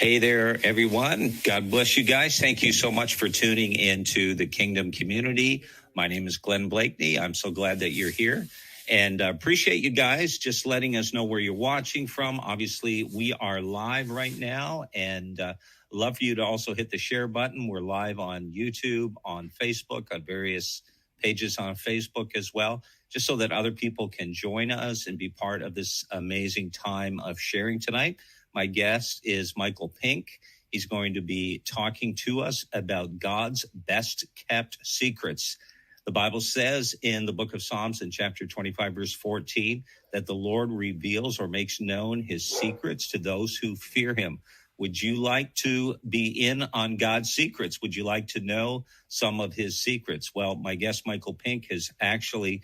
Hey there, everyone. God bless you guys. Thank you so much for tuning into the Kingdom Community. My name is Glenn Bleakney. I'm so glad that you're here and appreciate you guys just letting us know where you're watching from. Obviously, we are live right now and love for you to also hit the share button. We're live on YouTube, on Facebook, on various pages on Facebook as well, just so that other people can join us and be part of this amazing time of sharing tonight. My guest is Michael Pink. He's going to be talking to us about God's best kept secrets. The Bible says in the book of Psalms in chapter 25, verse 14, that the Lord reveals or makes known his secrets to those who fear him. Would you like to be in on God's secrets? Would you like to know some of his secrets? Well, my guest, Michael Pink, has actually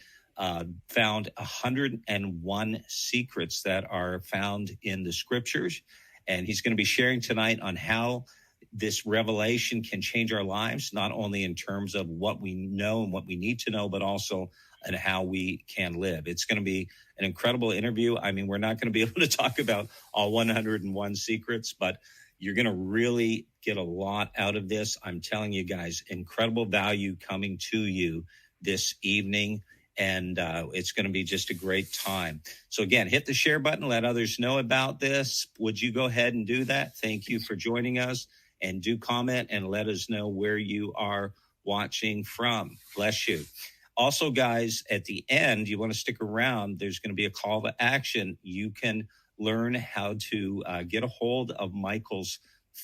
found 101 secrets that are found in the scriptures. And he's going to be sharing tonight on how this revelation can change our lives, not only in terms of what we know and what we need to know, but also and how we can live. It's going to be an incredible interview. I mean, we're not going to be able to talk about all 101 secrets, but you're going to really get a lot out of this. I'm telling you guys, incredible value coming to you this evening. And it's going to be just a great time. So again, hit the share button, let others know about this. Would you go ahead and do that? Thank you for joining us, and do comment and let us know where you are watching from. Bless you. Also, guys, at the end, you want to stick around. There's going to be a call to action. You can learn how to get a hold of Michael's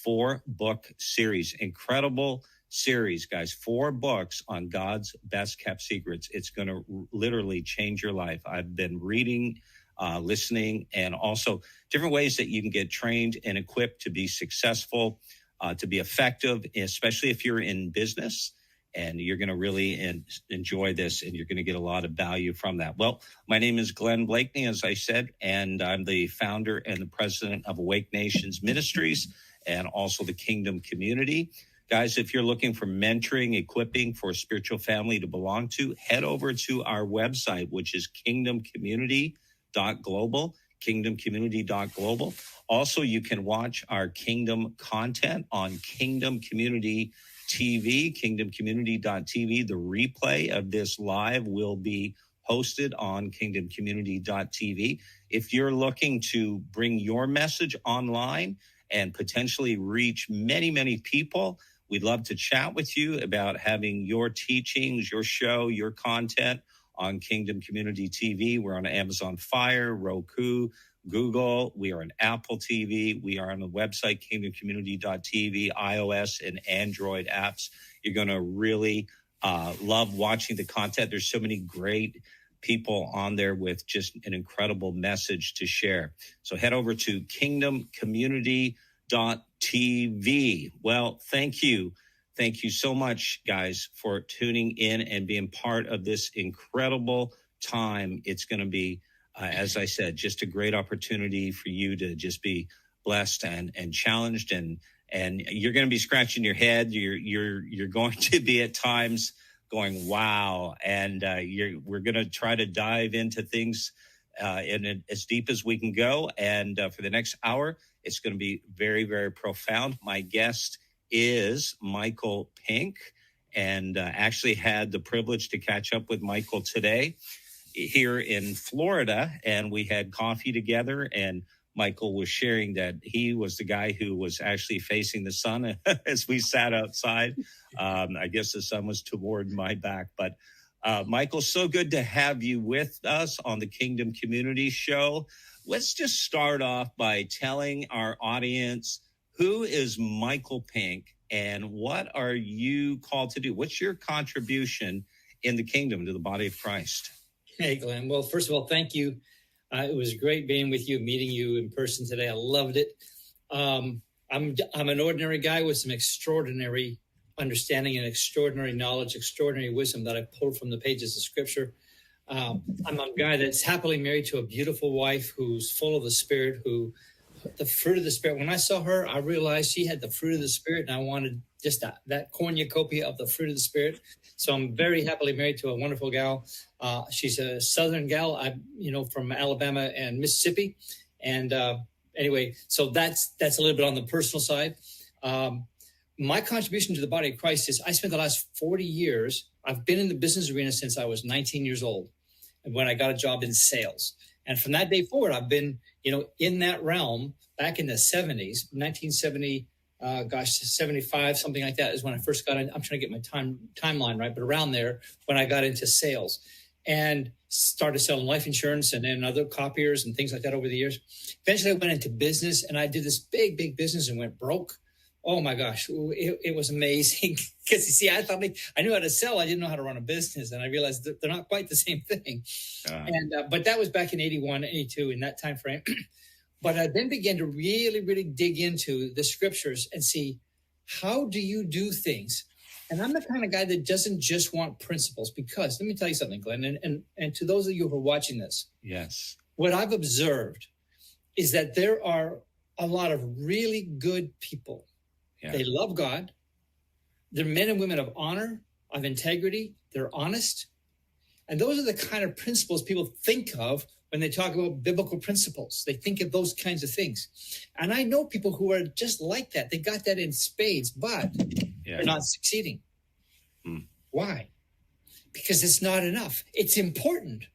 4-book series. Incredible series, guys. 4 books on God's best kept secrets. It's going to literally change your life. I've been reading, listening, and also different ways that you can get trained and equipped to be successful, to be effective, especially if you're in business. And you're going to really enjoy this, and you're going to get a lot of value from that. Well, my name is Glenn Bleakney, as I said, and I'm the founder and the president of Awake Nations Ministries and also the Kingdom Community. Guys, if you're looking for mentoring, equipping for a spiritual family to belong to, head over to our website, which is KingdomCommunity.global, KingdomCommunity.global. Also, you can watch our Kingdom content on Kingdom Community TV, KingdomCommunity.tv. The replay of this live will be hosted on KingdomCommunity.tv. If you're looking to bring your message online and potentially reach many, many people, we'd love to chat with you about having your teachings, your show, your content on Kingdom Community TV. We're on Amazon Fire, Roku, Google. We are on Apple TV. We are on the website, KingdomCommunity.tv, iOS and Android apps. You're going to really love watching the content. There's so many great people on there with just an incredible message to share. So head over to KingdomCommunity.tv. Well, thank you. Thank you so much, guys, for tuning in and being part of this incredible time. It's going to be, as I said, just a great opportunity for you to just be blessed and challenged, and you're going to be scratching your head. You're going to be at times going, wow. And we're going to try to dive into things in as deep as we can go. And for the next hour, it's going to be very, very profound. My guest is Michael Pink, and actually had the privilege to catch up with Michael today here in Florida, and we had coffee together, and Michael was sharing that he was the guy who was actually facing the sun as we sat outside. I guess the sun was toward my back, but Michael, so good to have you with us on the Kingdom Community Show. Let's just start off by telling our audience, who is Michael Pink and what are you called to do? What's your contribution in the kingdom to the body of Christ? Hey, Glenn. Well, first of all, thank you. It was great being with you, meeting you in person today. I loved it. I'm an ordinary guy with some extraordinary understanding and extraordinary knowledge, extraordinary wisdom that I pulled from the pages of Scripture. I'm a guy that's happily married to a beautiful wife who's full of the Spirit, the fruit of the Spirit. When I saw her, I realized she had the fruit of the Spirit, and I wanted just that cornucopia of the fruit of the Spirit. So I'm very happily married to a wonderful gal. She's a Southern gal, from Alabama and Mississippi, and anyway, so that's a little bit on the personal side. My contribution to the body of Christ is I spent the last 40 years, I've been in the business arena since I was 19 years old, and when I got a job in sales. And from that day forward, I've been, in that realm back in the 70s, 1970, 75, something like that is when I first got in. I'm trying to get my timeline right, but around there when I got into sales and started selling life insurance and then other copiers and things like that over the years. Eventually I went into business and I did this big, big business and went broke. Oh my gosh, it was amazing. Because you see, I thought I knew how to sell. I didn't know how to run a business. And I realized that they're not quite the same thing. But that was back in 81, 82, in that time frame. But I then began to really, really dig into the scriptures and see, how do you do things? And I'm the kind of guy that doesn't just want principles, because let me tell you something, Glenn, and to those of you who are watching this. Yes. What I've observed is that there are a lot of really good people. Yeah. They love God. They're men and women of honor, of integrity. They're honest. And those are the kind of principles people think of when they talk about biblical principles. They think of those kinds of things. And I know people who are just like that. They got that in spades, but they're not succeeding. Why? Because it's not enough. It's important.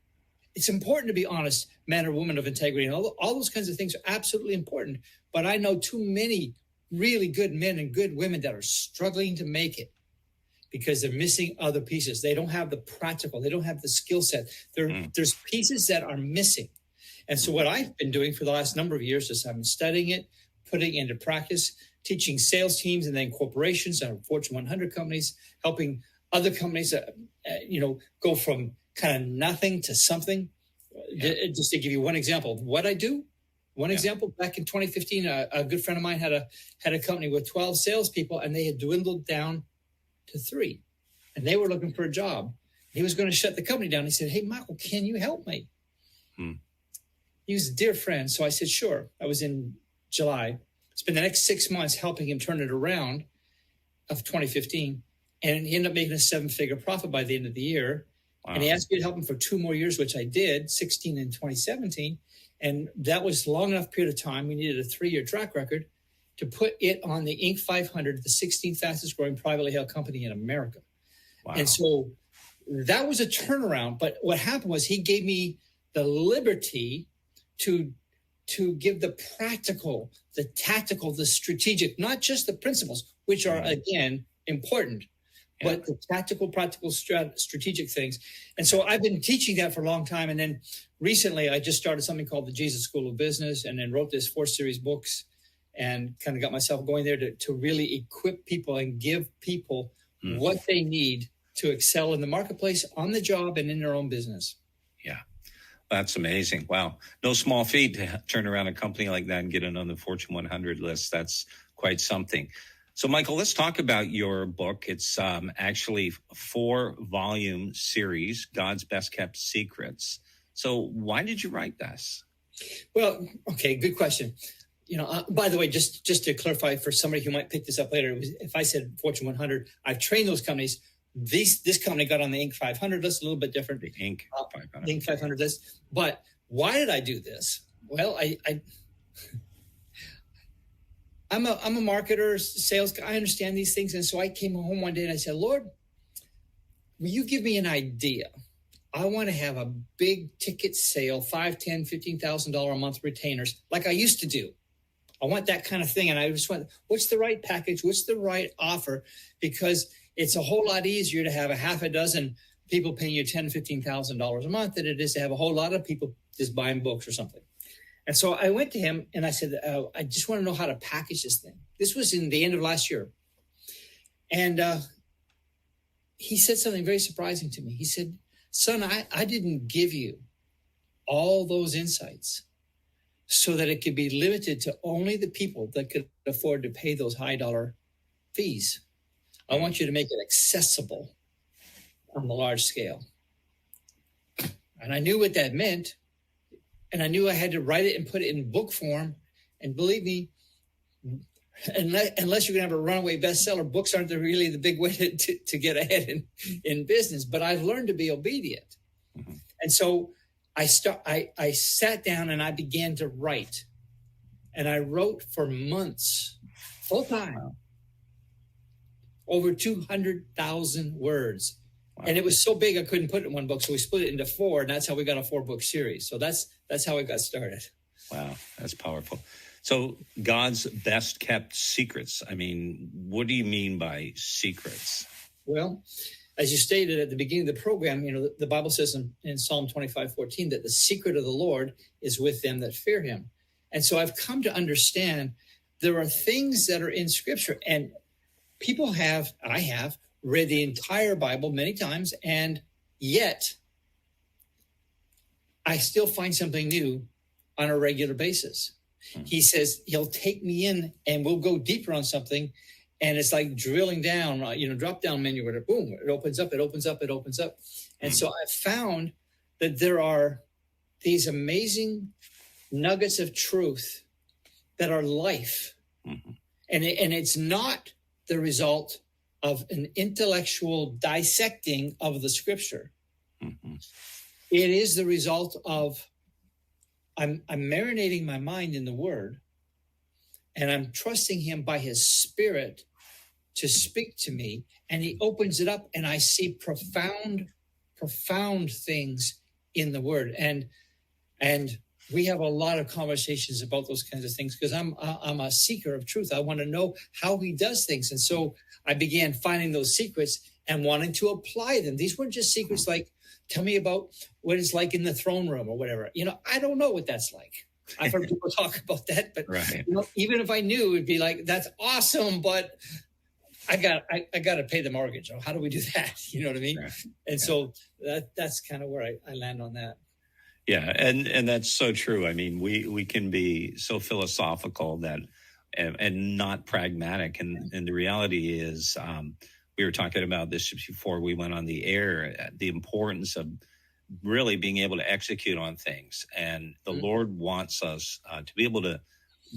It's important to be honest, man or woman of integrity. And all those kinds of things are absolutely important. But I know too many really good men and good women that are struggling to make it because they're missing other pieces. They don't have the practical. They don't have the skill set. There's pieces that are missing. And so what I've been doing for the last number of years is I've been studying it, putting it into practice, teaching sales teams and then corporations and Fortune 100 companies, helping other companies, go from kind of nothing to something. Just to give you one example of what I do. One example, back in 2015, a good friend of mine had a company with 12 salespeople, and they had dwindled down to 3. And they were looking for a job. He was going to shut the company down. He said, "Hey, Michael, can you help me?" He was a dear friend. So I said, sure. I was in July. Spent the next 6 months helping him turn it around of 2015. And he ended up making a 7-figure profit by the end of the year. Wow. And he asked me to help him for 2 more years, which I did, 16 and 2017. And that was long enough period of time. We needed a 3-year track record to put it on the Inc. 500, the 16th fastest growing privately held company in America. Wow. And so that was a turnaround. But what happened was he gave me the liberty to give the practical, the tactical, the strategic, not just the principles, which are, again, important, but the tactical, practical, strategic things. And so I've been teaching that for a long time. And then recently I just started something called the Jesus School of Business, and then wrote this 4-series books and kind of got myself going there to really equip people and give people what they need to excel in the marketplace, on the job, and in their own business. Yeah. That's amazing. Wow. No small feat to turn around a company like that and get it on the Fortune 100 list. That's quite something. So, Michael, let's talk about your book. It's actually a 4-volume series, God's Best Kept Secrets. So why did you write this? Well, okay, good question. By the way, just to clarify for somebody who might pick this up later, if I said Fortune 100, I've trained those companies. This company got on the Inc. 500 list, a little bit different. The Inc. 500. Inc. 500 list. But why did I do this? Well, I'm a marketer, sales guy. I understand these things. And so I came home one day and I said, Lord, will you give me an idea? I want to have a big ticket sale, $5,000, $10,000, $15,000 a month retainers, like I used to do. I want that kind of thing. And I just went, what's the right package? What's the right offer? Because it's a whole lot easier to have a half a dozen people paying you $10,000, $15,000 a month than it is to have a whole lot of people just buying books or something. And so I went to him and I said, I just want to know how to package this thing. This was in the end of last year. And he said something very surprising to me. He said, son, I didn't give you all those insights so that it could be limited to only the people that could afford to pay those high dollar fees. I want you to make it accessible on the large scale. And I knew what that meant. And I knew I had to write it and put it in book form. And believe me, unless you're going to have a runaway bestseller, books aren't really the big way to get ahead in business. But I've learned to be obedient. And so I sat down and I began to write And I wrote for months, full time, over 200,000 words. Wow. And it was so big I couldn't put it in one book. So we split it into 4, and that's how we got a 4-book series. So that's how it got started. Wow, that's powerful. So God's best kept secrets. I mean, what do you mean by secrets? Well, as you stated at the beginning of the program, the Bible says in Psalm 25:14 that the secret of the Lord is with them that fear him. And so I've come to understand there are things that are in Scripture, and I have read the entire Bible many times, and yet I still find something new on a regular basis. He says he'll take me in and we'll go deeper on something. And it's like drilling down, drop down menu where boom, it opens up. And so I found that there are these amazing nuggets of truth that are life. Mm-hmm. And it's not the result of an intellectual dissecting of the Scripture. Mm-hmm. It is the result of I'm marinating my mind in the Word, and I'm trusting him by his Spirit to speak to me, and he opens it up, and I see profound things in the Word. And we have a lot of conversations about those kinds of things because I'm a seeker of truth. I want to know how he does things. And so I began finding those secrets and wanting to apply them. These weren't just secrets like, tell me about what it's like in the throne room or whatever. I don't know what that's like. I've heard people talk about that, but right. Even if I knew, it'd be like, that's awesome, but I got to pay the mortgage. How do we do that? You know what I mean? Right. And so that's kind of where I land on that. Yeah, and that's so true. I mean, we can be so philosophical that and not pragmatic, and the reality is, we were talking about this before we went on the air, the importance of really being able to execute on things, and the mm-hmm. Lord wants us to be able to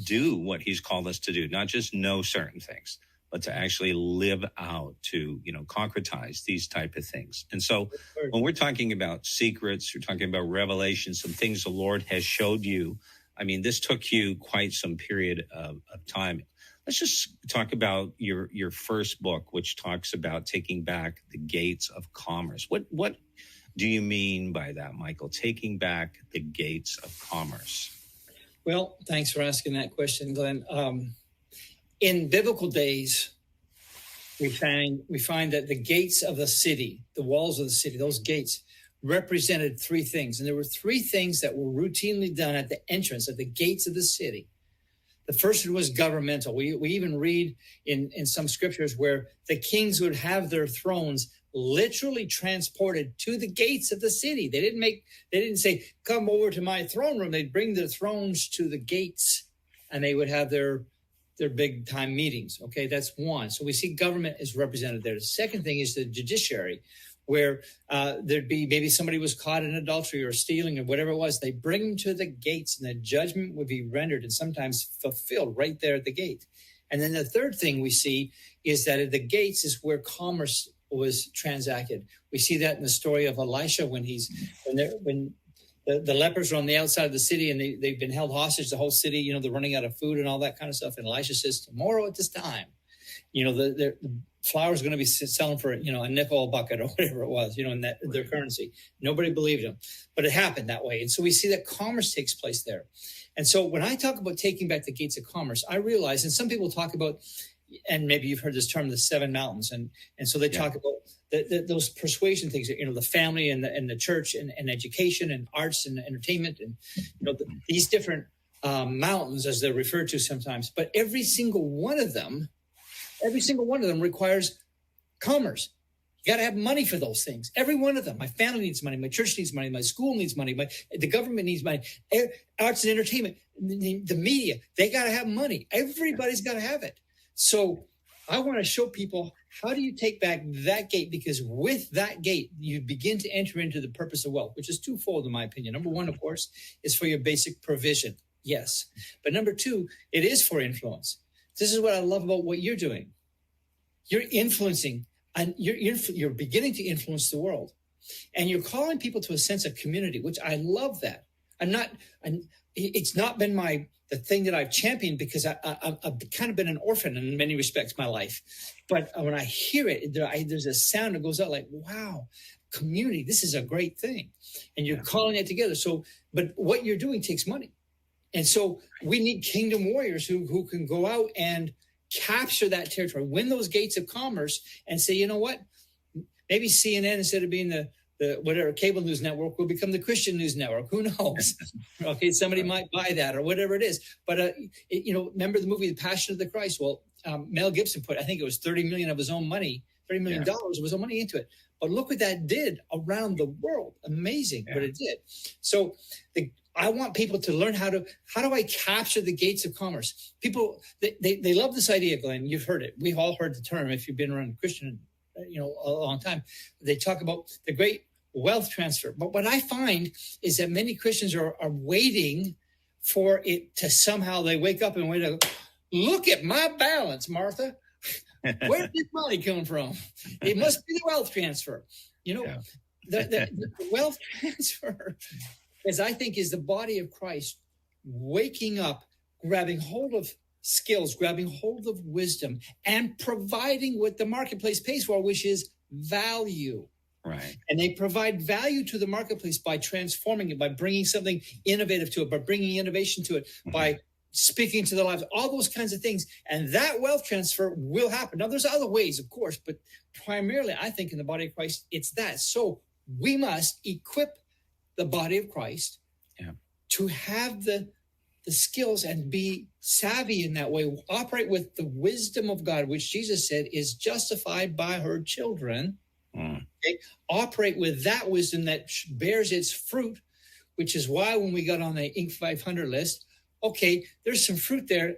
do what He's called us to do, not just know certain things, but to actually live out, to concretize these type of things. And so when we're talking about secrets, you're talking about revelation, some things the Lord has showed you. I mean, this took you quite some period of time. Let's just talk about your first book, which talks about taking back the gates of commerce. What do you mean by that, Michael? Taking back the gates of commerce? Well, thanks for asking that question, Glenn. In biblical days, we find that the gates of the city, the walls of the city, those gates represented 3 things. And there were 3 things that were routinely done at the entrance, at the gates of the city. The first one was governmental. We even read in some scriptures where the kings would have their thrones literally transported to the gates of the city. They didn't say, come over to my throne room. They'd bring their thrones to the gates, and they would have their big time meetings. Okay, that's one. So we see government is represented there. The second thing is the judiciary, where there'd be maybe somebody was caught in adultery or stealing or whatever it was. They bring them to the gates, and the judgment would be rendered and sometimes fulfilled right there at the gate. And then the third thing we see is that at the gates is where commerce was transacted. We see that in the story of Elisha when the lepers are on the outside of the city and they've been held hostage, the whole city, they're running out of food and all that kind of stuff. And Elisha says, tomorrow at this time, the flour is going to be selling for, a nickel a bucket or whatever it was, in their currency. Nobody believed him, but it happened that way. And so we see that commerce takes place there. And so when I talk about taking back the gates of commerce, I realize, and some people talk about, and maybe you've heard this term, the 7 mountains. And so they talk about those persuasion things, the family and the church and education and arts and entertainment and, these different mountains as they're referred to sometimes. But every single one of them requires commerce. You got to have money for those things. Every one of them. My family needs money. My church needs money. My school needs money. The government needs money. Arts and entertainment, the media, they got to have money. Everybody's got to have it. So I want to show people, how do you take back that gate? Because with that gate, you begin to enter into the purpose of wealth, which is twofold in my opinion. Number one, of course, is for your basic provision. Yes. But number 2, it is for influence. This is what I love about what you're doing. You're influencing, and you're beginning to influence the world. And you're calling people to a sense of community, which I love that. it's not been the thing that I've championed because I've kind of been an orphan in many respects my life. But when I hear it, there's a sound that goes out like, wow, community, this is a great thing. And you're calling it together. So, but what you're doing takes money. And so we need kingdom warriors who can go out and capture that territory, win those gates of commerce, and say, you know what? Maybe CNN, instead of being the whatever cable news network, will become the Christian news network. Who knows? Okay, somebody might buy that or whatever it is. But remember the movie The Passion of the Christ? Well, Mel Gibson put, I think it was $30 million of his own money, $30 million of his own money into it. But look what that did around the world. Amazing what it did. So I want people to learn how do I capture the gates of commerce? People, they love this idea, Glenn. You've heard it. We've all heard the term if you've been around Christian, a long time. They talk about the great wealth transfer. But what I find is that many Christians are waiting for it to somehow they wake up and wait. Look at my balance, Martha. Where did money come from? It must be the wealth transfer. The wealth transfer is the body of Christ waking up, grabbing hold of skills, grabbing hold of wisdom, and providing what the marketplace pays for, which is value. Right. And they provide value to the marketplace by transforming it, by bringing something innovative to it, by bringing innovation to it, by speaking to their lives, all those kinds of things. And that wealth transfer will happen. Now, there's other ways, of course, but primarily, I think in the body of Christ, it's that. So we must equip the body of Christ to have the skills and be savvy in that way, operate with the wisdom of God, which Jesus said is justified by her children. Okay? Operate with that wisdom that bears its fruit, which is why when we got on the Inc. 500 list, okay, there's some fruit there.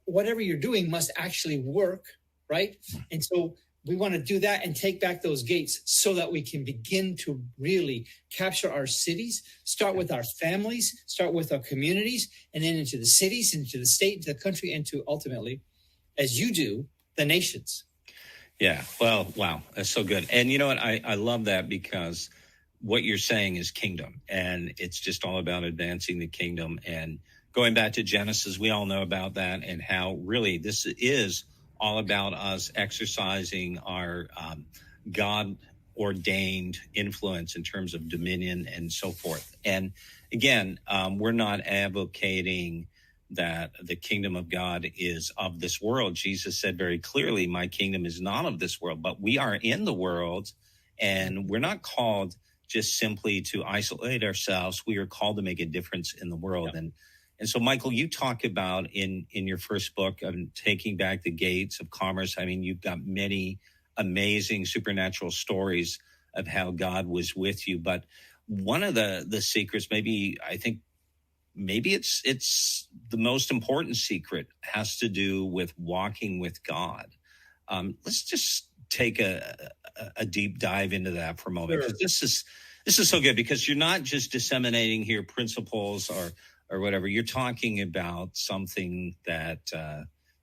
Whatever you're doing must actually work, right? And so we want to do that and take back those gates so that we can begin to really capture our cities, start with our families, start with our communities, and then into the cities, into the state, into the country, and to ultimately, as you do, the nations. Yeah. Well, wow. That's so good. And you know what? I love that because what you're saying is kingdom, and it's just all about advancing the kingdom. And going back to Genesis, we all know about that and how really this is all about us exercising our God-ordained influence in terms of dominion and so forth. And again, we're not advocating that the kingdom of God is of this world. Jesus said very clearly, my kingdom is not of this world, but we are in the world, and we're not called just simply to isolate ourselves. We are called to make a difference in the world. And so, Michael, you talk about in your first book, Taking Back the Gates of Commerce. I mean, you've got many amazing supernatural stories of how God was with you. But one of the secrets, maybe it's the most important secret, has to do with walking with God. Let's just take a deep dive into that for a moment. Sure. This is so good because you're not just disseminating here principles or whatever. You're talking about something that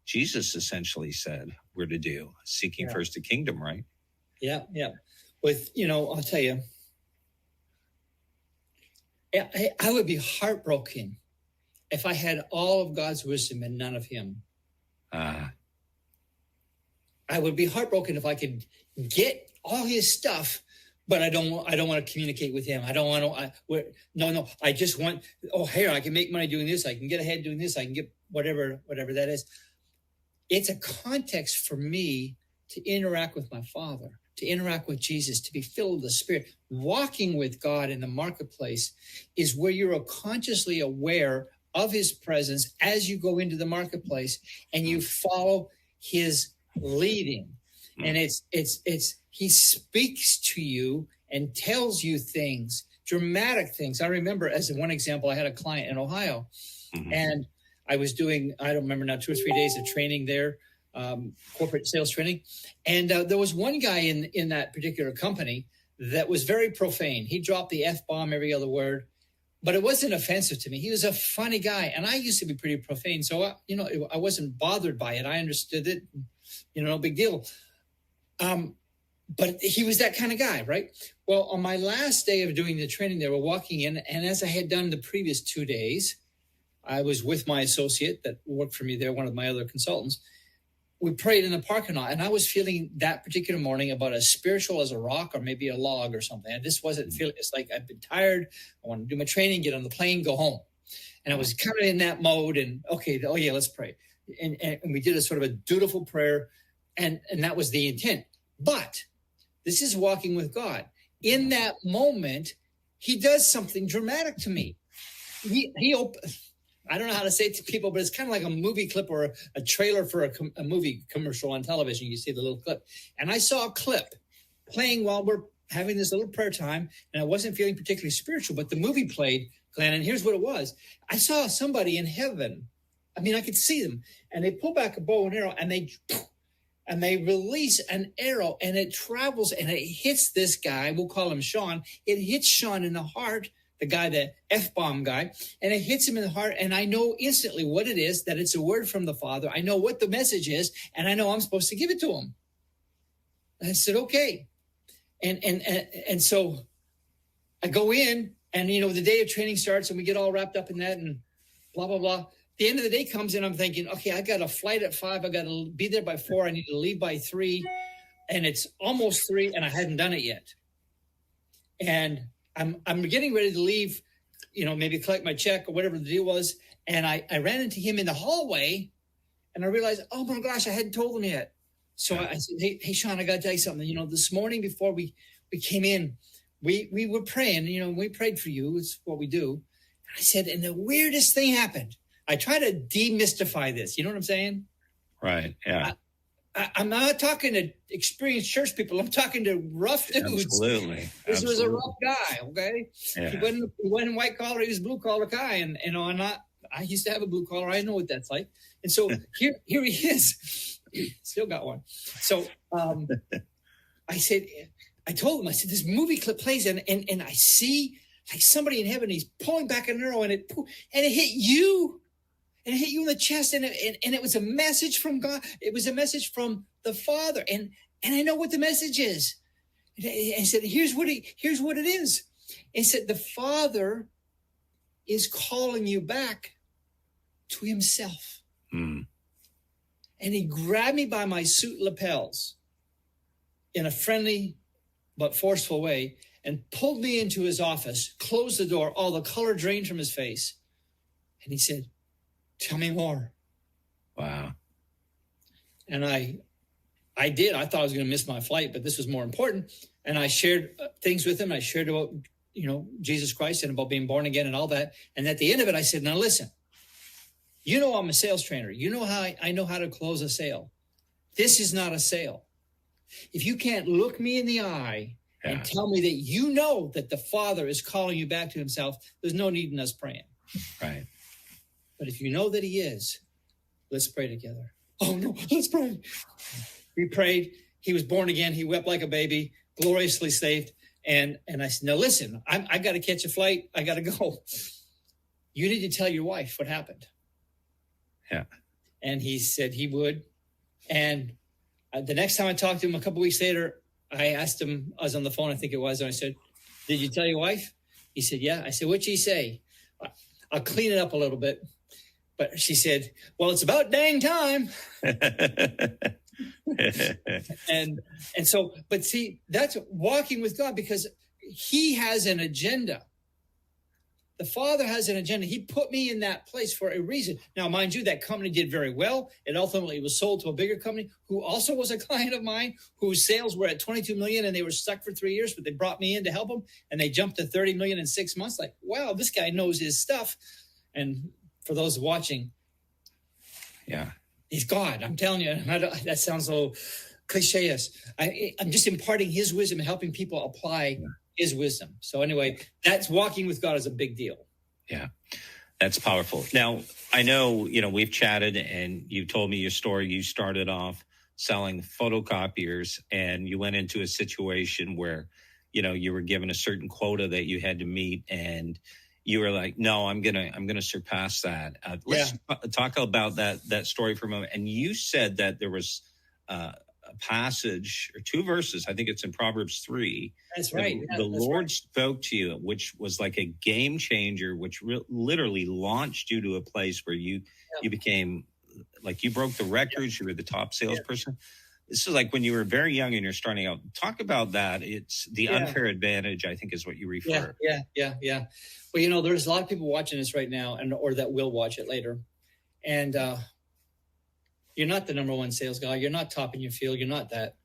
Jesus essentially said we're to do, seeking first the kingdom, right? Yeah. With, I'll tell you, I would be heartbroken if I had all of God's wisdom and none of him. I would be heartbroken if I could get all his stuff, but I don't want to communicate with him. I don't want to. No. I just want. Here I can make money doing this. I can get ahead doing this. I can get whatever that is. It's a context for me to interact with my Father, to interact with Jesus, to be filled with the Spirit. Walking with God in the marketplace is where you're consciously aware of his presence as you go into the marketplace and you follow his leading. And it's he speaks to you and tells you things, dramatic things. I remember, as one example, I had a client in Ohio, and I was doing, I don't remember now, 2 or 3 days of training there, corporate sales training. And there was one guy in that particular company that was very profane. He dropped the F-bomb every other word, but it wasn't offensive to me. He was a funny guy, and I used to be pretty profane. So, I wasn't bothered by it. I understood it, no big deal. But he was that kind of guy, right? Well, on my last day of doing the training, they were walking in, and as I had done the previous 2 days, I was with my associate that worked for me there, one of my other consultants. We prayed in the parking lot, and I was feeling that particular morning about as spiritual as a rock or maybe a log or something. I just wasn't feeling, it's like I've been tired. I want to do my training, get on the plane, go home. And I was kind of in that mode, and okay, oh yeah, let's pray. And we did a sort of a dutiful prayer, and that was the intent. But this is walking with God. In that moment, he does something dramatic to me. I don't know how to say it to people, but it's kind of like a movie clip or a trailer for a movie commercial on television. You see the little clip. And I saw a clip playing while we're having this little prayer time, and I wasn't feeling particularly spiritual, but the movie played, Glenn, and here's what it was. I saw somebody in heaven. I mean, I could see them, and they pull back a bow and arrow, and they release an arrow, and it travels, and it hits this guy. We'll call him Sean. It hits Sean in the heart, the guy, the F-bomb guy, and it hits him in the heart, and I know instantly what it is, that it's a word from the Father. I know what the message is, and I know I'm supposed to give it to him. And I said, okay. And so I go in, and, the day of training starts, and we get all wrapped up in that, and blah, blah, blah. The end of the day comes, and I'm thinking, okay, I got a flight at 5. I got to be there by 4. I need to leave by 3, and it's almost 3, and I hadn't done it yet. And I'm getting ready to leave, maybe collect my check or whatever the deal was. And I ran into him in the hallway, and I realized, oh my gosh, I hadn't told him yet. So I said, hey, Sean, I got to tell you something. This morning before we came in, we were praying, we prayed for you. It's what we do. And I said, and the weirdest thing happened. I try to demystify this. You know what I'm saying? Right. Yeah. I'm not talking to experienced church people. I'm talking to rough dudes. Absolutely. This was a rough guy. Okay. Yeah. He wasn't white collar. He was blue collar guy. And I used to have a blue collar. I know what that's like. And so here he is. Still got one. So I told him, I said, this movie clip plays and I see like somebody in heaven, he's pulling back an arrow and it hit you. And it hit you in the chest, and it was a message from God. It was a message from the Father, and I know what the message is. And I said, here's what it is. And said, the Father is calling you back to himself. And he grabbed me by my suit lapels in a friendly but forceful way and pulled me into his office, closed the door, all the color drained from his face. And he said, tell me more. Wow. And I did. I thought I was going to miss my flight, but this was more important. And I shared things with him. I shared about, Jesus Christ and about being born again and all that. And at the end of it, I said, now listen, I'm a sales trainer. You know how I know how to close a sale. This is not a sale. If you can't look me in the eye and tell me that that the Father is calling you back to himself, there's no need in us praying. Right. But if you know that he is, let's pray together. Oh, no, let's pray. We prayed. He was born again. He wept like a baby, gloriously saved. And I said, now listen, I got to catch a flight. I got to go. You need to tell your wife what happened. Yeah. And he said he would. And the next time I talked to him a couple weeks later, I asked him, I was on the phone, I think it was, and I said, did you tell your wife? He said, yeah. I said, what'd she say? I'll clean it up a little bit. But she said, well, it's about dang time. and so, but see, that's walking with God because he has an agenda. The Father has an agenda. He put me in that place for a reason. Now, mind you, that company did very well. It ultimately was sold to a bigger company who also was a client of mine, whose sales were at 22 million and they were stuck for 3 years, but they brought me in to help them. And they jumped to 30 million in 6 months. Like, wow, this guy knows his stuff. And for those watching, yeah, he's God. I'm telling you, that sounds a little cliche-ish. I'm just imparting his wisdom and helping people apply his wisdom. So anyway, that's walking with God is a big deal. Yeah, that's powerful. Now, I know, we've chatted and you told me your story. You started off selling photocopiers and you went into a situation where, you were given a certain quota that you had to meet and you were like, no, I'm going to surpass that. Let's talk about that story for a moment. And you said that there was passage or two verses. I think it's in Proverbs 3. That's right. The Lord spoke to you, which was like a game changer, which literally launched you to a place where you became like, you broke the records. You were the top salesperson. This is like when you were very young and you're starting out. Talk about that. It's the unfair advantage, I think, is what you refer. Yeah. Well, there's a lot of people watching this right now, or that will watch it later. And you're not the number one sales guy. You're not top in your field. You're not that.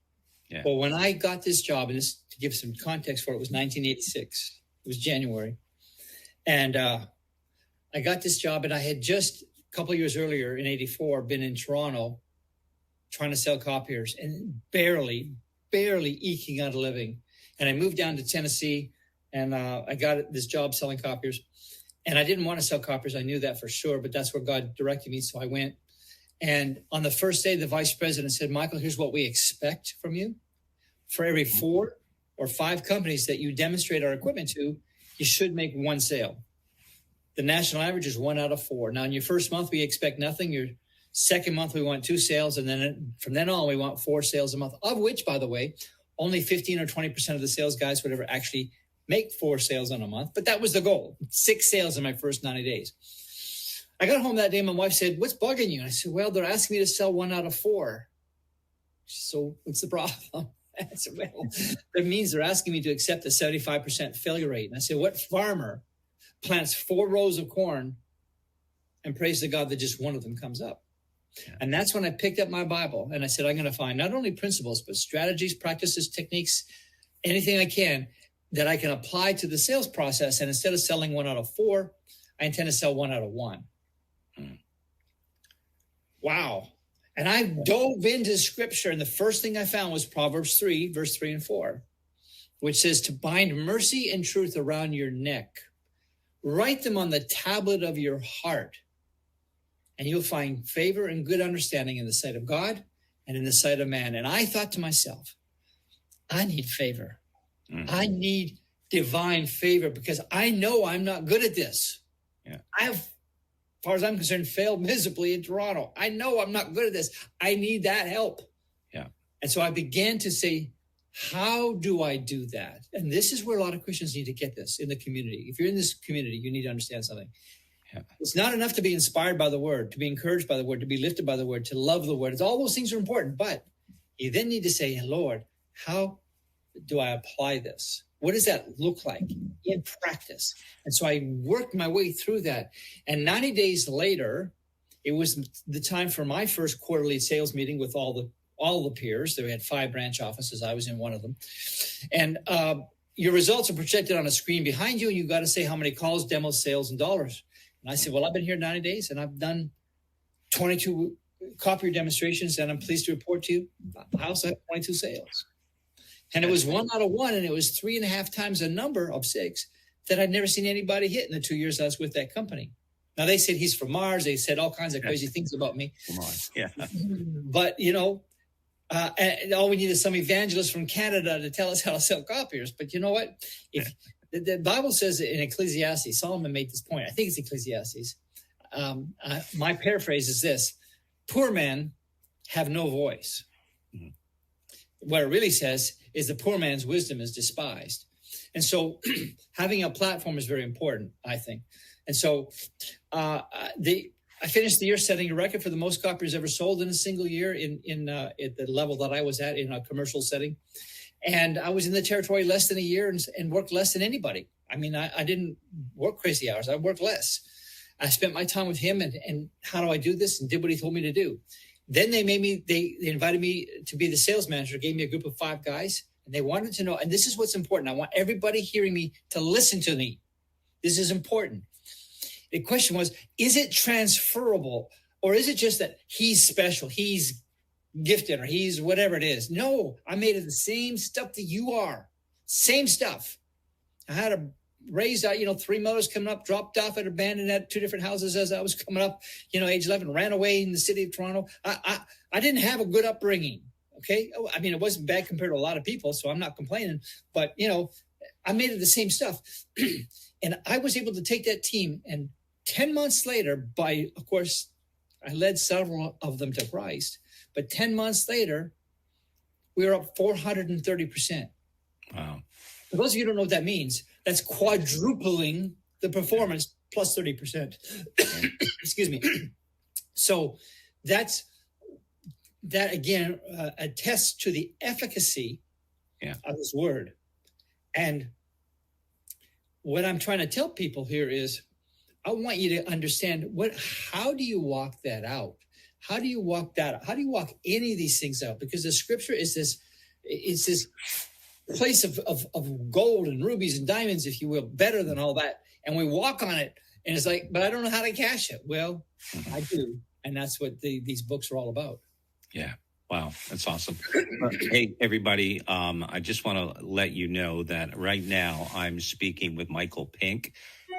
Yeah. But when I got this job, and this, to give some context for it, was 1986. It was January. And I got this job, and I had just a couple of years earlier in 84 been in Toronto trying to sell copiers and barely eking out a living. And I moved down to Tennessee, and I got this job selling copiers. And I didn't want to sell copiers. I knew that for sure, but that's where God directed me. So I went. And on the first day, the vice president said, Michael, here's what we expect from you. For every 4 or 5 companies that you demonstrate our equipment to, you should make 1 sale. The national average is 1 out of 4. Now, in your first month, we expect nothing. Your second month, we want 2 sales. And then from then on, we want 4 sales a month, of which, by the way, only 15 or 20% of the sales guys would ever actually make 4 sales on a month. But that was the goal, 6 sales in my first 90 days. I got home that day. My wife said, what's bugging you? And I said, well, they're asking me to sell 1 out of 4. So what's the problem? I said, well, that means they're asking me to accept a 75% failure rate. And I said, what farmer plants 4 rows of corn and prays to God that just one of them comes up? Yeah. And that's when I picked up my Bible and I said, I'm going to find not only principles, but strategies, practices, techniques, anything I can that I can apply to the sales process. And instead of selling 1 out of 4, I intend to sell 1 out of 1. Wow. And I dove into scripture, and the first thing I found was Proverbs 3, verse 3 and 4, which says to bind mercy and truth around your neck. Write them on the tablet of your heart, and you'll find favor and good understanding in the sight of God and in the sight of man. And I thought to myself, I need favor. I need divine favor because I know I'm not good at this. Yeah. As far as I'm concerned, failed miserably in Toronto. I know I'm not good at this. I need that help. Yeah. And so I began to say, how do I do that? And this is where a lot of Christians need to get this in the community. If you're in this community, you need to understand something. Yeah. It's not enough to be inspired by the word, to be encouraged by the word, to be lifted by the word, to love the word. All those things are important, but you then need to say, Lord, how do I apply this? What does that look like in practice? And so I worked my way through that. And 90 days later, it was the time for my first quarterly sales meeting with all the peers. They had 5 branch offices. I was in one of them. And your results are projected on a screen behind you, and you've got to say how many calls, demos, sales, and dollars. And I said, well, I've been here 90 days, and I've done 22 copier demonstrations, and I'm pleased to report to you, I also have 22 sales. And it was 1 out of 1, and it was 3.5 times a number of 6 that I'd never seen anybody hit in the 2 years I was with that company. Now, they said he's from Mars. They said all kinds of crazy things about me. Come on. Yeah. But, and all we need is some evangelist from Canada to tell us how to sell copiers. But you know what? If the Bible says in Ecclesiastes, Solomon made this point. I think it's Ecclesiastes. My paraphrase is this: poor men have no voice. Mm-hmm. What it really says is the poor man's wisdom is despised. And so having a platform is very important, I think. And so I finished the year setting a record for the most copiers ever sold in a single year at the level that I was at in a commercial setting. And I was in the territory less than a year and worked less than anybody. I mean, I didn't work crazy hours. I worked less. I spent my time with him and how do I do this, and did what he told me to do. Then they invited me to be the sales manager, gave me a group of 5 guys, and they wanted to know, and this is what's important. I want everybody hearing me to listen to me. This is important. The question was, is it transferable, or is it just that he's special, he's gifted, or he's whatever it is? No, I made it the same stuff that you are. Same stuff. I had a raised out, 3 motors coming up, dropped off at abandoned at 2 different houses as I was coming up, age 11, ran away in the city of Toronto. I didn't have a good upbringing. Okay. I mean, it wasn't bad compared to a lot of people, so I'm not complaining, but I made it the same stuff. And I was able to take that team, and 10 months later, of course, I led several of them to Christ, but 10 months later, we're up 430%. Wow. For those of you who don't know what that means, that's quadrupling the performance plus 30%. Excuse me. So that again attests to the efficacy of this word. And what I'm trying to tell people here is, I want you to understand how do you walk that out? How do you walk that out? How do you walk any of these things out? Because the scripture is this place of gold and rubies and diamonds, if you will, better than all that. And we walk on it, and it's like, but I don't know how to cash it. Well, I do. And that's what these books are all about. Yeah. Wow. That's awesome. Hey, everybody. I just want to let you know that right now I'm speaking with Michael Pink,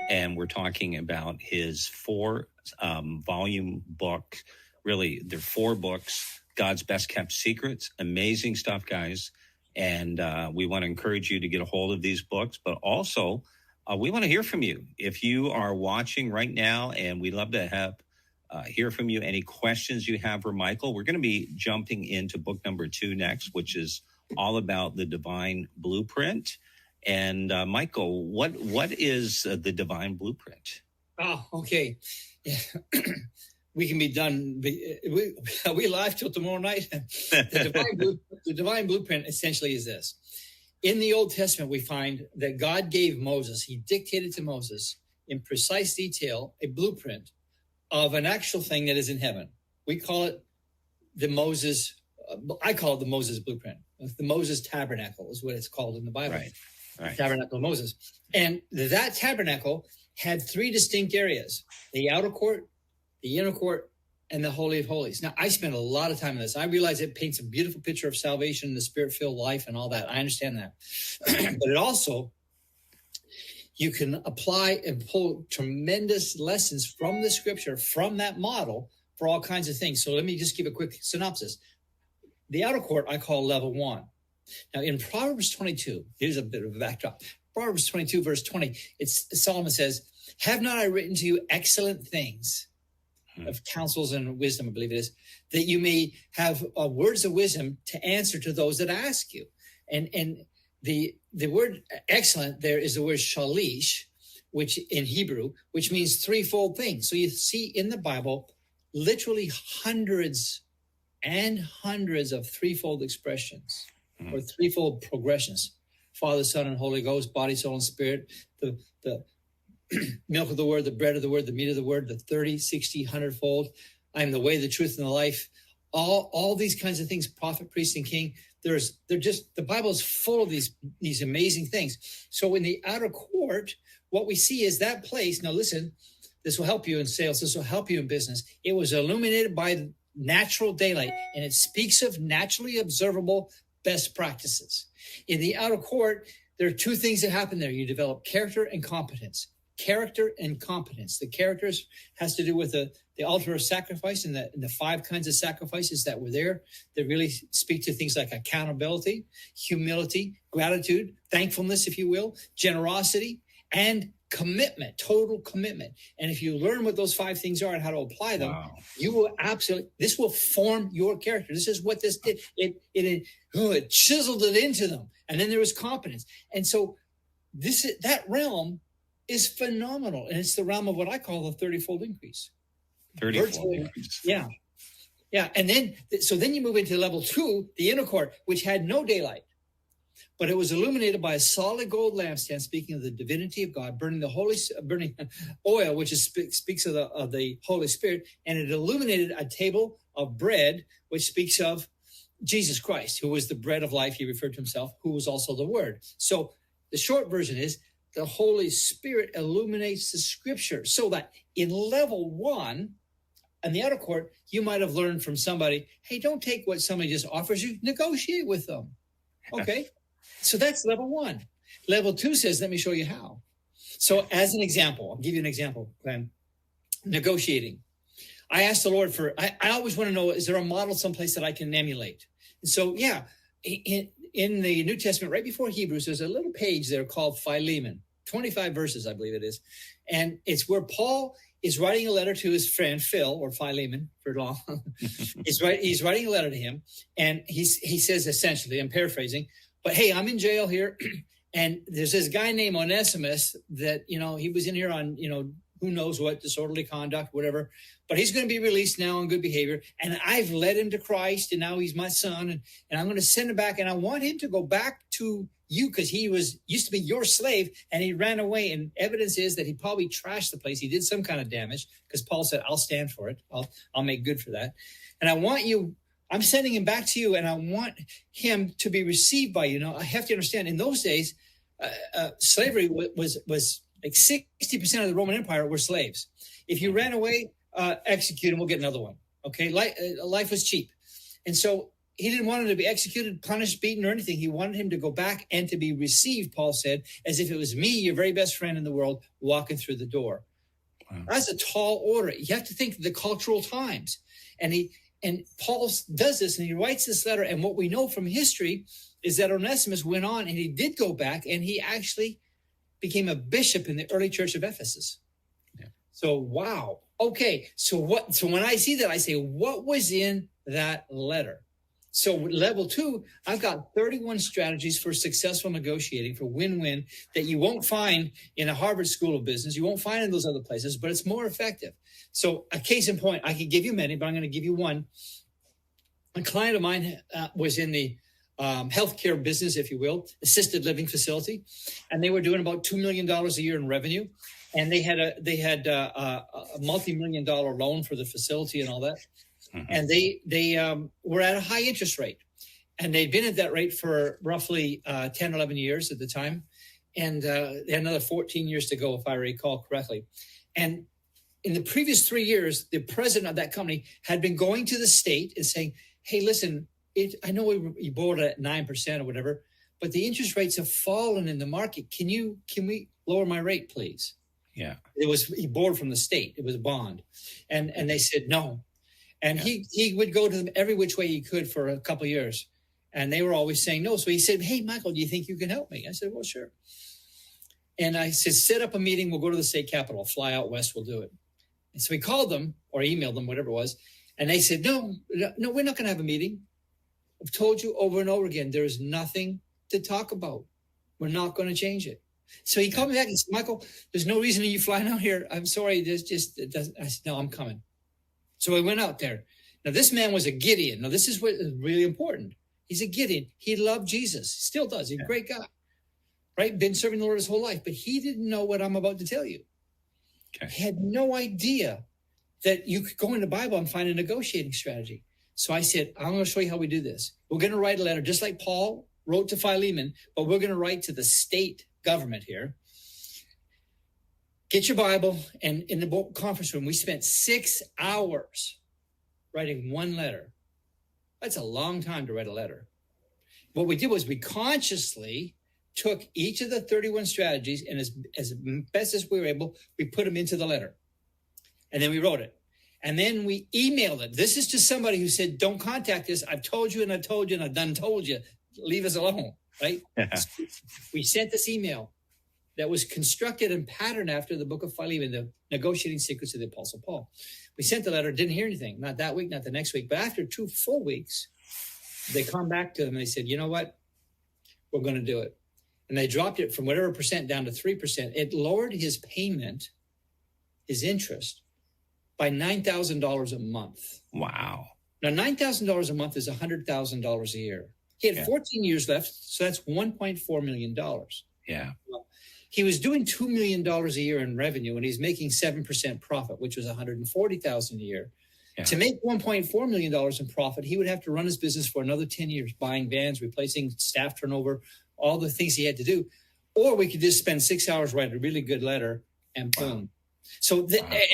and we're talking about his 4 volume book. Really, they're 4 books, God's Best Kept Secrets. Amazing stuff, guys. And we want to encourage you to get a hold of these books, but also we want to hear from you. If you are watching right now, and we'd love to hear from you, any questions you have for Michael. We're going to be jumping into book number 2 next, which is all about the divine blueprint. And Michael, what is the divine blueprint? Oh, okay. Yeah. We can be done. We live till tomorrow night. The divine blueprint essentially is this. In the Old Testament, we find that God gave Moses, he dictated to Moses in precise detail a blueprint of an actual thing that is in heaven. We call it I call it the Moses blueprint. The Moses tabernacle is what it's called in the Bible. Right. Tabernacle of Moses. And that tabernacle had 3 distinct areas: the outer court, the inner court, and the Holy of Holies. Now, I spent a lot of time on this. I realize it paints a beautiful picture of salvation, the spirit-filled life, and all that. I understand that. But it also, you can apply and pull tremendous lessons from the scripture, from that model, for all kinds of things. So let me just give a quick synopsis. The outer court I call level 1. Now, in Proverbs 22, here's a bit of a backdrop. Proverbs 22, verse 20, Solomon says, "Have not I written to you excellent things of counsels and wisdom," I believe it is, "that you may have words of wisdom to answer to those that ask you." And the word excellent there is the word shalish, which in Hebrew, which means threefold things. So you see in the Bible literally hundreds and hundreds of threefold expressions or threefold progressions: Father, Son, and Holy Ghost, body, soul, and spirit, the milk of the word, the bread of the word, the meat of the word, the 30, 60, 100-fold. I am the way, the truth, and the life. All these kinds of things, prophet, priest, and king. The Bible is full of these amazing things. So in the outer court, what we see is that place. Now listen, this will help you in sales. This will help you in business. It was illuminated by natural daylight, and it speaks of naturally observable best practices. In the outer court, there are 2 things that happen there. You develop character and competence. Character and competence. The characters has to do with the altar of sacrifice and the 5 kinds of sacrifices that were there that really speak to things like accountability, humility, gratitude, thankfulness, if you will, generosity, and commitment, total commitment. And if you learn what those 5 things are and how to apply them, you will this will form your character. This is what this did. It chiseled it into them. And then there was competence. And so that realm is phenomenal. And it's the realm of what I call the 30-fold increase. 30-fold increase. Yeah. Yeah. And then you move into level 2, the inner court, which had no daylight, but it was illuminated by a solid gold lampstand, speaking of the divinity of God, burning oil, which speaks of the Holy Spirit. And it illuminated a table of bread, which speaks of Jesus Christ, who was the bread of life. He referred to himself, who was also the word. So the short version is, the Holy Spirit illuminates the scripture, so that in level 1, in the outer court, you might have learned from somebody, hey, don't take what somebody just offers you, negotiate with them. Okay. So that's level 1. Level 2 says, let me show you how. So as an example, I'll give you an example, Glenn. Negotiating. I asked the Lord I always want to know, is there a model someplace that I can emulate? And so, yeah, in the New Testament, right before Hebrews, there's a little page there called Philemon, 25 verses, I believe it is. And it's where Paul is writing a letter to his friend Phil, or Philemon for long. He's writing a letter to him, and he says essentially, I'm paraphrasing, but hey, I'm in jail here, and there's this guy named Onesimus that, he was in here on, who knows what, disorderly conduct, whatever, but he's going to be released now on good behavior, and I've led him to Christ, and now he's my son, and I'm going to send him back, and I want him to go back to you because he used to be your slave, and he ran away, and evidence is that he probably trashed the place. He did some kind of damage because Paul said, I'll stand for it. I'll make good for that. And I'm sending him back to you, and I want him to be received by you. I have to understand, in those days, slavery was like 60% of the Roman Empire were slaves. If you ran away, execute him, we'll get another one. Okay, life was cheap. And so he didn't want him to be executed, punished, beaten, or anything. He wanted him to go back and to be received, Paul said, as if it was me, your very best friend in the world, walking through the door. Wow. That's a tall order. You have to think of the cultural times. And Paul does this, and he writes this letter. And what we know from history is that Onesimus went on, and he did go back, and he actually became a bishop in the early church of Ephesus. Yeah. So, wow. Okay. So when I see that, I say, what was in that letter? So level 2, I've got 31 strategies for successful negotiating, for win-win, that you won't find in a Harvard School of Business. You won't find in those other places, but it's more effective. So a case in point, I could give you many, but I'm going to give you one. A client of mine was in the healthcare business, if you will, assisted living facility, and they were doing about $2 million a year in revenue, and they had a multi-million-dollar loan for the facility and all that. Mm-hmm. And they were at a high interest rate, and they'd been at that rate for roughly 10, 11 years at the time. And they had another 14 years to go, if I recall correctly. And in the previous 3 years, the president of that company had been going to the state and saying, hey, listen, I know we borrowed at 9% or whatever, but the interest rates have fallen in the market. Can we lower my rate, please? Yeah. He borrowed from the state. It was a bond. And they said no. And he would go to them every which way he could for a couple of years. And they were always saying no. So he said, hey, Michael, do you think you can help me? I said, well, sure. And I said, set up a meeting. We'll go to the state capitol. Fly out west. We'll do it. And so he called them or emailed them, whatever it was. And they said, no, we're not going to have a meeting. I've told you over and over again, there's nothing to talk about. We're not going to change it. So he called me back and said, Michael, there's no reason you flying out here. I'm sorry. It doesn't. I said, no, I'm coming. So I went out there. Now, this man was a Gideon. Now, this is what is really important. He's a Gideon. He loved Jesus. He still does. He's a great guy, right? Been serving the Lord his whole life. But he didn't know what I'm about to tell you. Okay. He had no idea that you could go in the Bible and find a negotiating strategy. So I said, I'm going to show you how we do this. We're going to write a letter, just like Paul wrote to Philemon, but we're going to write to the state government here. Get your Bible. And in the conference room, we spent 6 hours writing one letter. That's a long time to write a letter. What we did was we consciously took each of the 31 strategies, and as best as we were able, we put them into the letter. And then we wrote it. And then we emailed it. This is to somebody who said, don't contact us. I've told you and I've told you and I've done told you. Leave us alone, right? So we sent this email that was constructed and patterned after the book of Philemon, the negotiating secrets of the Apostle Paul. We sent the letter, didn't hear anything, not that week, not the next week. But after 2 full weeks, they come back to them and they said, you know what? We're going to do it. And they dropped it from whatever percent down to 3%. It lowered his payment, his interest, by $9,000 a month. Wow. Now, $9,000 a month is $100,000 a year. He had 14 years left, so that's $1.4 million. Yeah. Well, he was doing $2 million a year in revenue, and he's making 7% profit, which was $140,000 a year. Yeah. To make $1.4 million in profit, he would have to run his business for another 10 years, buying vans, replacing staff turnover, all the things he had to do. Or we could just spend 6 hours writing a really good letter, and boom. Wow. So,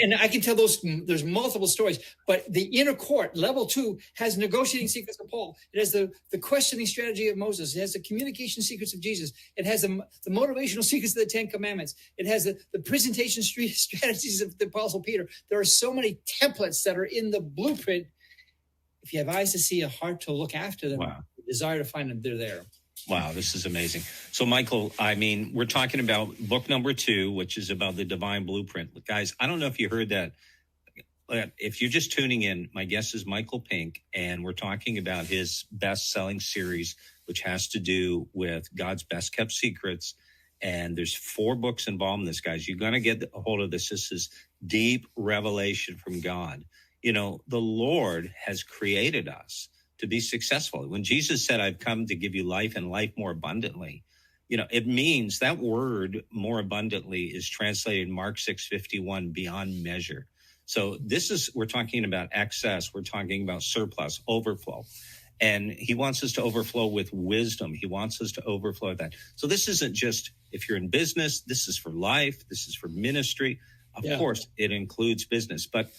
and I can tell there's multiple stories, but the inner court, level 2, has negotiating secrets of Paul. It has the questioning strategy of Moses. It has the communication secrets of Jesus. It has the motivational secrets of the 10 Commandments. It has the presentation strategies of the Apostle Peter. There are so many templates that are in the blueprint. If you have eyes to see, a heart to look after them, a desire to find them, they're there. Wow, this is amazing. So, Michael, I mean, we're talking about book number 2, which is about the divine blueprint. Guys, I don't know if you heard that. If you're just tuning in, my guest is Michael Pink, and we're talking about his best-selling series, which has to do with God's best-kept secrets. And there's 4 books involved in this, guys. You're going to get a hold of this. This is deep revelation from God. You know, the Lord has created us to be successful. When Jesus said, I've come to give you life and life more abundantly, you know, it means that word more abundantly is translated in Mark 6:51, beyond measure. So we're talking about excess. We're talking about surplus, overflow. And he wants us to overflow with wisdom. He wants us to overflow with that. So this isn't just if you're in business, this is for life. This is for ministry. Of course, it includes business. But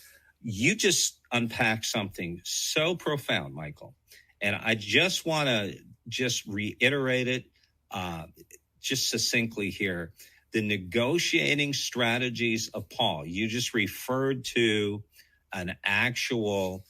you just unpacked something so profound, Michael. And I just want to just reiterate it just succinctly here. The negotiating strategies of Paul. You just referred to an actual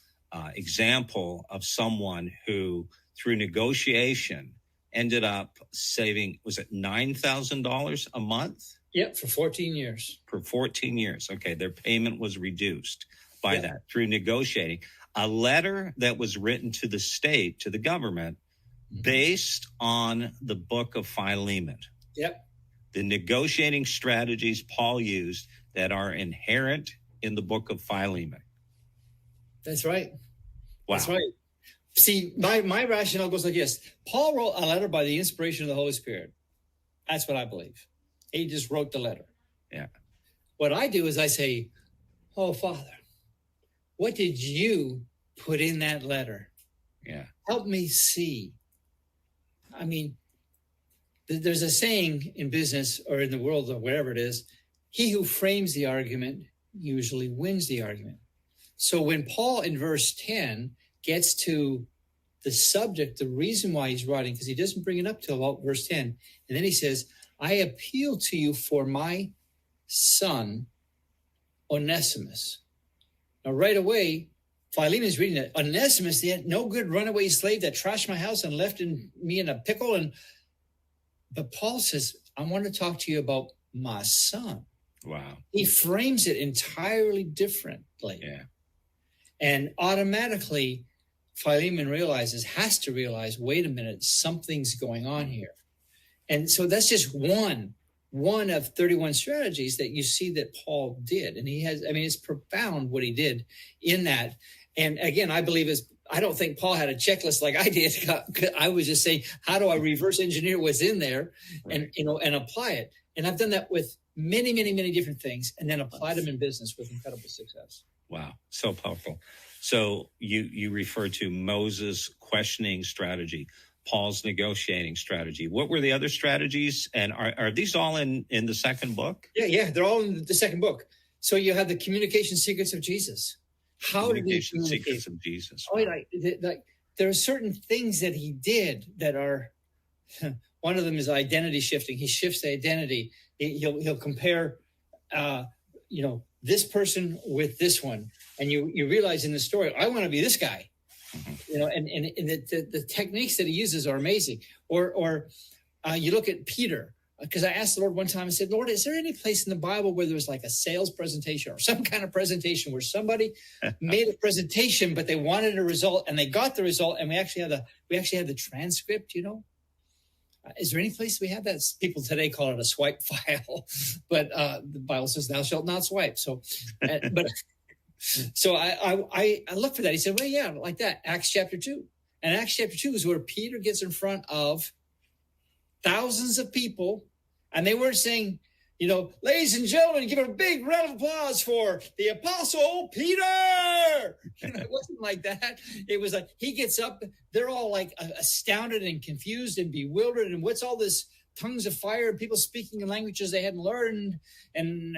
example of someone who, through negotiation, ended up saving, was it $9,000 a month? Yep, for 14 years. For 14 years. Okay, their payment was reduced by that through negotiating. A letter that was written to the state, to the government, based on the book of Philemon. Yep. The negotiating strategies Paul used that are inherent in the book of Philemon. That's right. Wow. That's right. See, my rationale goes like this. Paul wrote a letter by the inspiration of the Holy Spirit. That's what I believe. He just wrote the letter. Yeah. What I do is I say, oh, Father, what did you put in that letter? Yeah. Help me see. I mean, there's a saying in business or in the world or wherever it is, he who frames the argument usually wins the argument. So when Paul in verse 10 gets to the subject, the reason why he's writing, because he doesn't bring it up till about verse 10. And then he says, I appeal to you for my son, Onesimus. Now, right away, Philemon's reading it. Onesimus, the no good runaway slave that trashed my house and left me in a pickle. But Paul says, I want to talk to you about my son. Wow. He frames it entirely differently. Yeah. And automatically, Philemon has to realize, wait a minute, something's going on here. And so that's just one of 31 strategies that you see that Paul did. And it's profound what he did in that. And again, I don't think Paul had a checklist like I did. I was just saying, how do I reverse engineer what's in there and apply it? And I've done that with many, many, many different things and then applied them in business with incredible success. Wow. So powerful. So you refer to Moses' questioning strategy, Paul's negotiating strategy. What were the other strategies? And are these all in the second book? Yeah. They're all in the second book. So you have the communication secrets of Jesus. How did he communicate? Secrets of Jesus. Wow. There are certain things that he did that are, one of them is identity shifting. He shifts the identity. He'll compare, this person with this one. And you realize in the story, I want to be this guy, and the techniques that he uses are amazing. Or you look at Peter, because I asked the Lord one time, I said, Lord, is there any place in the Bible where there's like a sales presentation or some kind of presentation where somebody made a presentation, but they wanted a result and they got the result. And we actually had the transcript, Is there any place we have that? People today call it a swipe file, but the Bible says thou shalt not swipe. So, So I looked for that. He said, well, yeah, like that. Acts chapter 2. And Acts chapter 2 is where Peter gets in front of thousands of people. And they weren't saying, ladies and gentlemen, give a big round of applause for the apostle Peter. It wasn't like that. It was like he gets up. They're all like astounded and confused and bewildered. And what's all this? Tongues of fire, people speaking in languages they hadn't learned and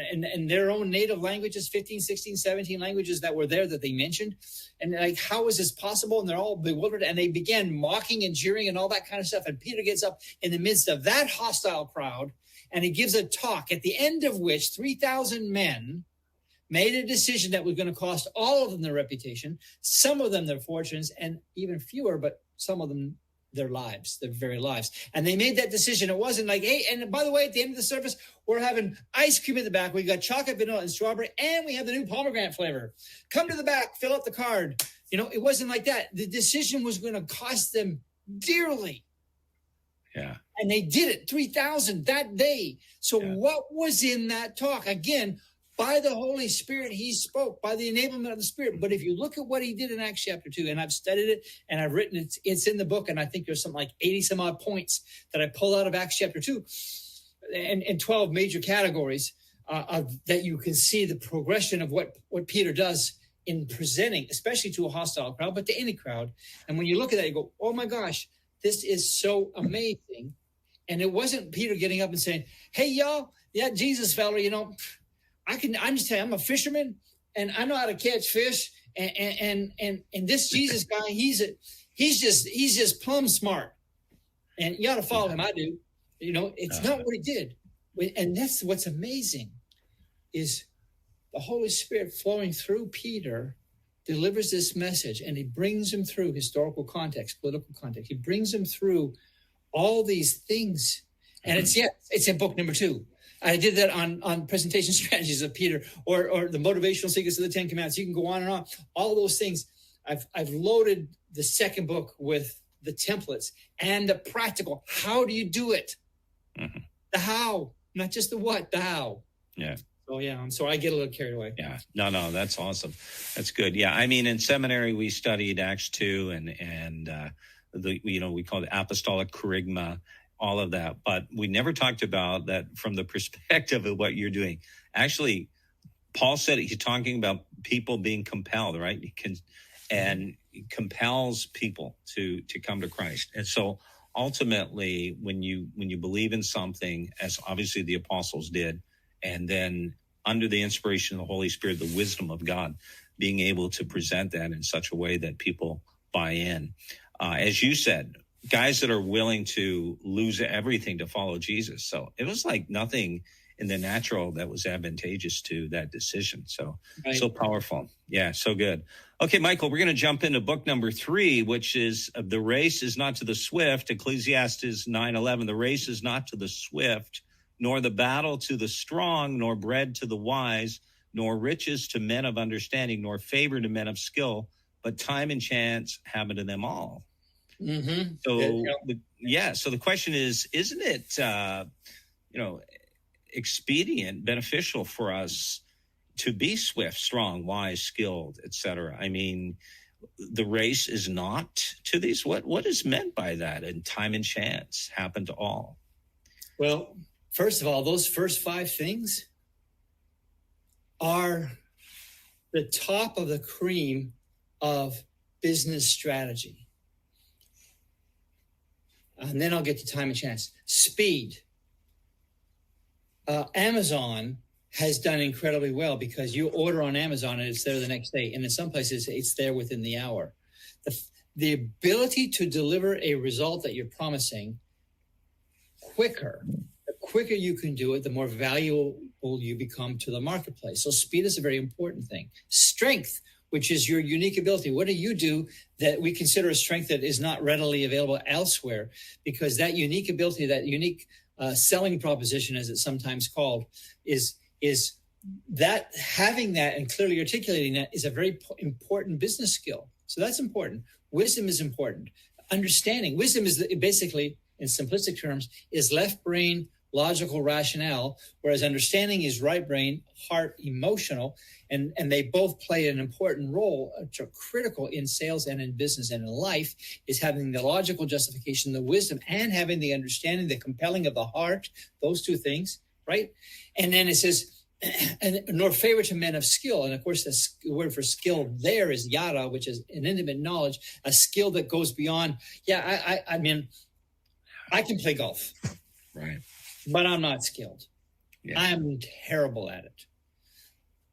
their own native languages, 15, 16, 17 languages that were there that they mentioned. And like, how is this possible? And they're all bewildered and they began mocking and jeering and all that kind of stuff. And Peter gets up in the midst of that hostile crowd and he gives a talk at the end of which 3,000 men made a decision that was going to cost all of them their reputation, some of them their fortunes, and even fewer, but some of them their lives, their very lives. And they made that decision. It wasn't like, hey, and by the way, at the end of the service, we're having ice cream in the back. We got chocolate, vanilla, and strawberry, and we have the new pomegranate flavor. Come to the back, fill out the card. It wasn't like that. The decision was going to cost them dearly. Yeah. And they did it, 3,000 that day. So what was in that talk? Again, by the Holy Spirit, he spoke, by the enablement of the Spirit. But if you look at what he did in Acts chapter 2, and I've studied it and I've written it, it's in the book, and I think there's something like 80 some odd points that I pull out of Acts chapter 2 and 12 major categories that you can see the progression of what Peter does in presenting, especially to a hostile crowd, but to any crowd. And when you look at that, you go, oh my gosh, this is so amazing. And it wasn't Peter getting up and saying, hey, y'all, Jesus fella, I'm just telling you, I'm a fisherman and I know how to catch fish. And this Jesus guy, he's just plumb smart. And you ought to follow him. I do. It's not what he did. And that's what's amazing is the Holy Spirit flowing through Peter delivers this message, and he brings him through historical context, political context. He brings him through all these things. And it's in book number 2. I did that on presentation strategies of Peter or the motivational secrets of the 10 Commandments. You can go on and on. All those things. I've loaded the second book with the templates and the practical. How do you do it? Mm-hmm. The how, not just the what, the how. Yeah. Oh yeah, I'm sorry, I get a little carried away. Yeah, no, that's awesome. That's good. Yeah, I mean, in seminary we studied Acts 2 and we call it apostolic charisma, all of that, but we never talked about that from the perspective of what you're doing. Actually, Paul said he's talking about people being compelled, right? And compels people to come to Christ. And so ultimately, when you believe in something, as obviously the apostles did, and then under the inspiration of the Holy Spirit, the wisdom of God, being able to present that in such a way that people buy in. As you said, guys that are willing to lose everything to follow Jesus. So it was like nothing in the natural that was advantageous to that decision. So, right. So powerful. Yeah, so good. Okay, Michael, we're going to jump into book number 3, which is The Race is Not to the Swift, Ecclesiastes 9:11. The race is not to the swift, nor the battle to the strong, nor bread to the wise, nor riches to men of understanding, nor favor to men of skill, but time and chance happen to them all. Mm-hmm. So, so the question is, isn't it, expedient, beneficial for us to be swift, strong, wise, skilled, etc.? I mean, the race is not to these. What is meant by that? And time and chance happen to all. Well, first of all, those first 5 things are the top of the cream of business strategy. And then I'll get to time and chance. Speed. Amazon has done incredibly well because you order on Amazon and it's there the next day. And in some places, it's there within the hour. The ability to deliver a result that you're promising quicker, the quicker you can do it, the more valuable you become to the marketplace. So speed is a very important thing. Strength, which is your unique ability. What do you do that we consider a strength that is not readily available elsewhere? Because that unique ability, that unique selling proposition, as it's sometimes called, is that having that and clearly articulating that is a very important business skill. So that's important. Wisdom is important. Understanding. Wisdom is basically, in simplistic terms, is left brain, logical rationale, whereas understanding is right brain, heart, emotional, and they both play an important role, which are critical in sales and in business and in life, is having the logical justification, the wisdom, and having the understanding, the compelling of the heart, those 2 things, right? And then it says, and nor favor to men of skill. And of course, the word for skill there is yada, which is an intimate knowledge, a skill that goes beyond, I mean, I can play golf. Right. But I'm not skilled. Yeah. I'm terrible at it.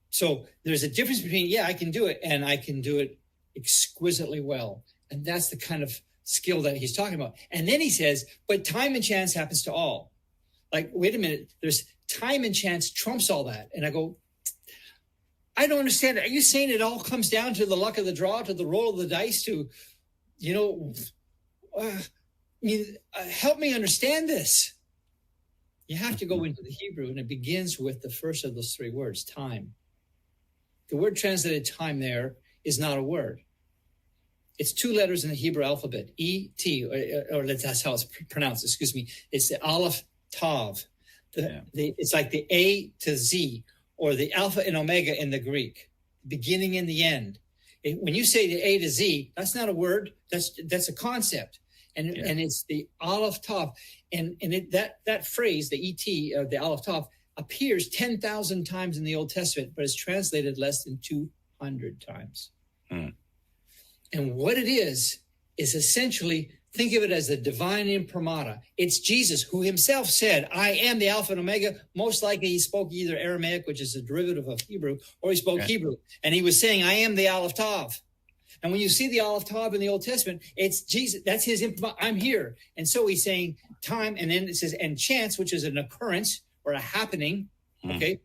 So there's a difference between, I can do it, and I can do it exquisitely well. And that's the kind of skill that he's talking about. And then he says, but time and chance happens to all. Like, wait a minute, there's time and chance trumps all that. And I go, I don't understand. Are you saying it all comes down to the luck of the draw, to the roll of the dice, to, help me understand this. You have to go into the Hebrew, and it begins with the first of those three words, time. The word translated time there is not a word. It's two letters in the Hebrew alphabet, E-T, or that's how it's pronounced, excuse me. It's the Aleph Tav. It's like the A to Z, or the Alpha and Omega in the Greek, beginning and the end. When you say the A to Z, that's not a word, that's a concept. And it's the Aleph Tav. And that phrase, the E-T, the Aleph Tav, appears 10,000 times in the Old Testament, but is translated less than 200 times. And what it is essentially, think of it as the divine imprimatur. It's Jesus who himself said, I am the Alpha and Omega. Most likely he spoke either Aramaic, which is a derivative of Hebrew, or he spoke Hebrew. And he was saying, I am the Aleph Tav. And when you see the Aleph Tav in the Old Testament, it's Jesus. That's his imprimatur. I'm here. And so he's saying time, and then it says, and chance, which is an occurrence or a happening. Okay.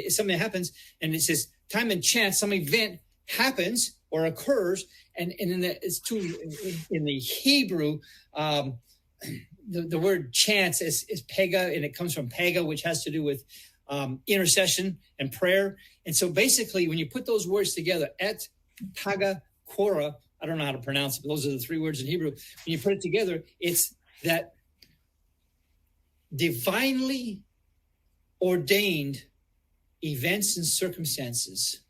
Something happens, and it says time and chance, some event happens or occurs. And in the Hebrew, the word chance is pega, and it comes from pega, which has to do with intercession and prayer. And so basically, when you put those words together, et, paga, quora, I don't know how to pronounce it, but those are the three words in Hebrew. When you put it together, it's that divinely ordained events and circumstances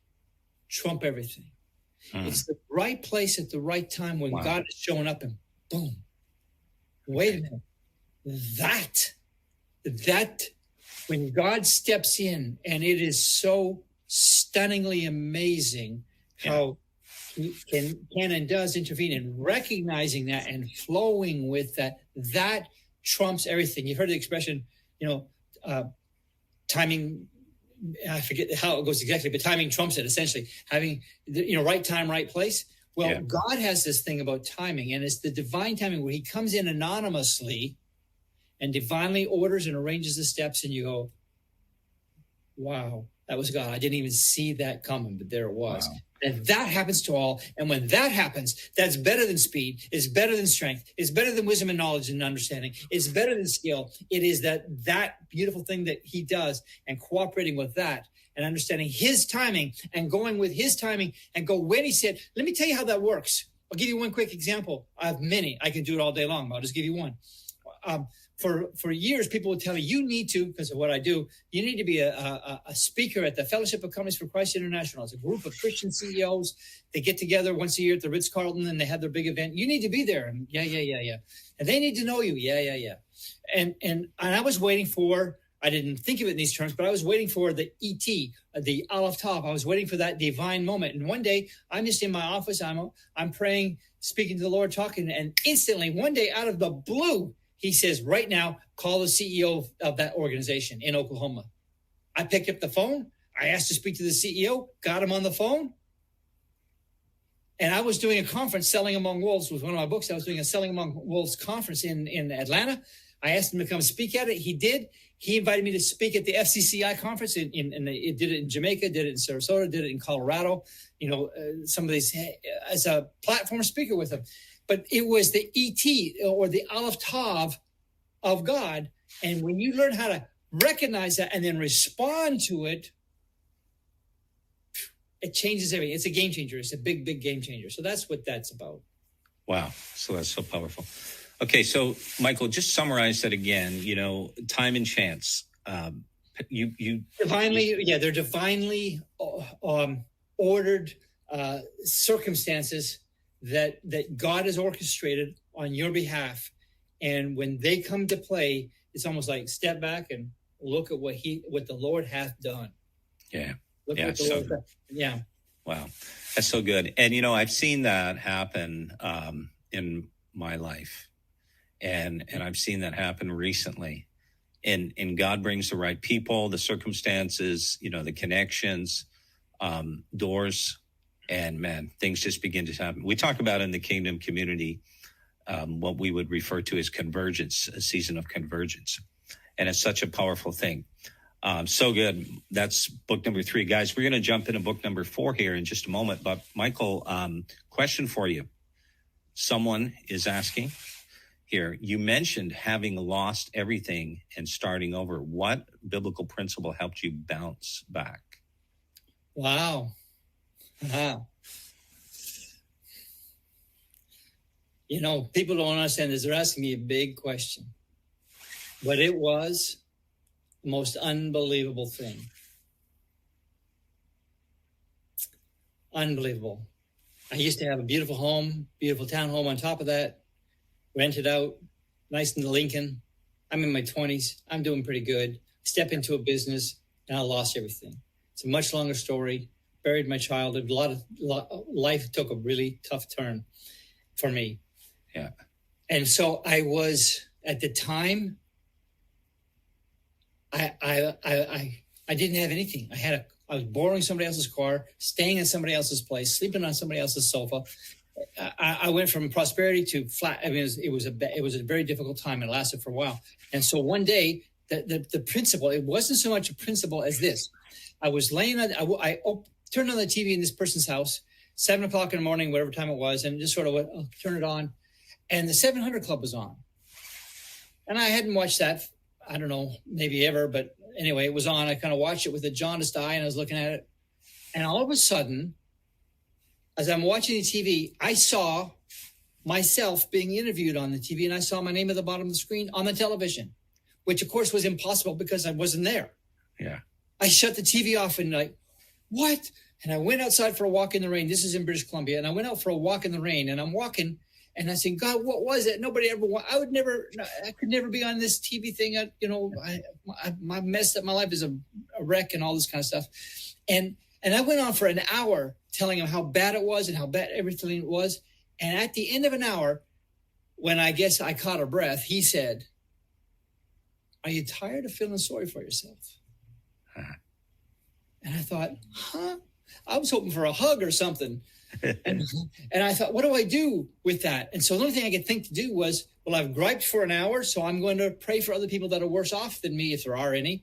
trump everything. It's the right place at the right time when God is showing up, and boom. Wait a minute. That when God steps in, and it is so stunningly amazing how he can and does intervene, and recognizing that and flowing with that trumps everything. You've heard the expression, timing. I forget how it goes exactly, but timing trumps it, essentially. Having, right time, right place. Well, God has this thing about timing, and it's the divine timing where he comes in anonymously and divinely orders and arranges the steps, and you go, wow, that was God. I didn't even see that coming, but there it was. Wow. And that happens to all. And when that happens, that's better than speed, it's better than strength, it's better than wisdom and knowledge and understanding, it's better than skill. It is that beautiful thing that he does, and cooperating with that and understanding his timing and going with his timing, and go when he said, let me tell you how that works. I'll give you one quick example. I have many. I can do it all day long, but I'll just give you one. For years, people would tell me, you need to, because of what I do, you need to be a speaker at the Fellowship of Companies for Christ International. It's a group of Christian CEOs. They get together once a year at the Ritz-Carlton, and they have their big event. You need to be there. And yeah. And they need to know you. Yeah. And I was waiting for, I didn't think of it in these terms, but I was waiting for the ET, the Aleph Tav. I was waiting for that divine moment. And one day, I'm just in my office. I'm praying, speaking to the Lord, talking, and instantly, one day, out of the blue, he says, right now, call the CEO of that organization in Oklahoma. I picked up the phone. I asked to speak to the CEO, got him on the phone. And I was doing a conference, Selling Among Wolves, was one of my books. I was doing a Selling Among Wolves conference in Atlanta. I asked him to come speak at it. He did. He invited me to speak at the FCCI conference. It did it in Jamaica, did it in Sarasota, did it in Colorado. Some of these, as a platform speaker with him. But it was the ET, or the Aleph Tav of God. And when you learn how to recognize that and then respond to it, it changes everything. It's a game changer. It's a big, big game changer. So that's what that's about. Wow. So that's so powerful. Okay. So Michael, just summarize that again, time and chance. They're divinely ordered circumstances that God has orchestrated on your behalf. And when they come to play, it's almost like step back and look at what the Lord hath done. Yeah. Look at what the Lord done. Yeah. Wow. That's so good. And, I've seen that happen in my life. And I've seen that happen recently. And God brings the right people, the circumstances, the connections, doors. And man, things just begin to happen. We talk about in the Kingdom community what we would refer to as convergence, a season of convergence. And it's such a powerful thing. So good. That's book number 3. Guys, we're going to jump into book number 4 here in just a moment. But Michael, question for you. Someone is asking, here. You mentioned having lost everything and starting over. What biblical principle helped you bounce back? Wow. You know, people don't understand this. They're asking me a big question. But it was the most unbelievable thing. Unbelievable. I used to have a beautiful home, beautiful townhome on top of that, rented out, nice in Lincoln. I'm in my 20s. I'm doing pretty good. Step into a business, and I lost everything. It's a much longer story. Buried my childhood. Life took a really tough turn for me. Yeah. And so I was, at the time, I didn't have anything. I was borrowing somebody else's car, staying in somebody else's place, sleeping on somebody else's sofa. I went from prosperity to flat. I mean, it was a very difficult time. It lasted for a while. And so one day, the principle, it wasn't so much a principle as this. I was laying on, I turned on the TV in this person's house, 7 o'clock in the morning, whatever time it was, and just sort of went, turn it on. And the 700 Club was on. And I hadn't watched that, I don't know, maybe ever, but anyway, it was on. I kind of watched it with a jaundiced eye, and I was looking at it. And all of a sudden, as I'm watching the TV, I saw myself being interviewed on the TV, and I saw my name at the bottom of the screen on the television, which, of course, was impossible because I wasn't there. Yeah. I shut the TV off and like, what? And I went outside for a walk in the rain. This is in British Columbia. And I went out for a walk in the rain, and I'm walking, and I said, God, what was it? Nobody ever, I could never be on this TV thing. My messed up, my life is a wreck and all this kind of stuff. And I went on for an hour telling him how bad it was and how bad everything was. And at the end of an hour, when I guess I caught a breath, he said, are you tired of feeling sorry for yourself? And I thought, I was hoping for a hug or something. And I thought, what do I do with that? And so the only thing I could think to do was, well, I've griped for an hour, so I'm going to pray for other people that are worse off than me, if there are any,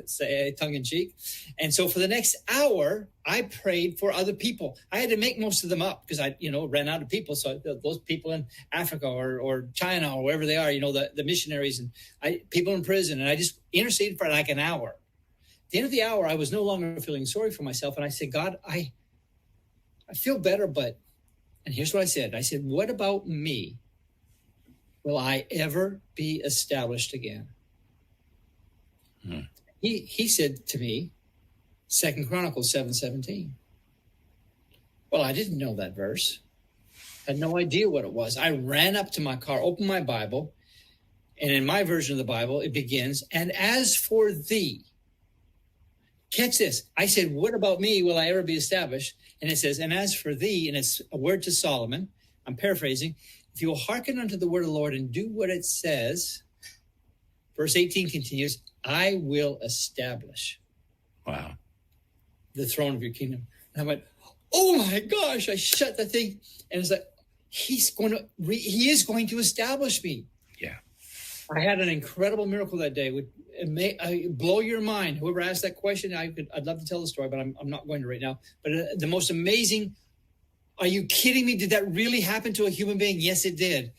say tongue in cheek. And so for the next hour, I prayed for other people. I had to make most of them up because I, ran out of people. So those people in Africa or China or wherever they are, the missionaries and people in prison. And I just interceded for like an hour. At the end of the hour, I was no longer feeling sorry for myself. And I said, God, I feel better, and here's what I said. I said, what about me? Will I ever be established again? He said to me, 2 Chronicles 7:17. Well, I didn't know that verse. Had no idea what it was. I ran up to my car, opened my Bible, and in my version of the Bible, it begins, and as for thee, catch this. I said, what about me? Will I ever be established? And it says, and as for thee, and it's a word to Solomon, I'm paraphrasing, if you will hearken unto the word of the Lord and do what it says, verse 18 continues, I will establish the throne of your kingdom. And I went, oh my gosh, I shut the thing. And it's like, he is going to establish me. Yeah. I had an incredible miracle that day. It may blow your mind. Whoever asked that question, I'd love to tell the story, but I'm not going to right now. But the most amazing, are you kidding me? Did that really happen to a human being? Yes, it did.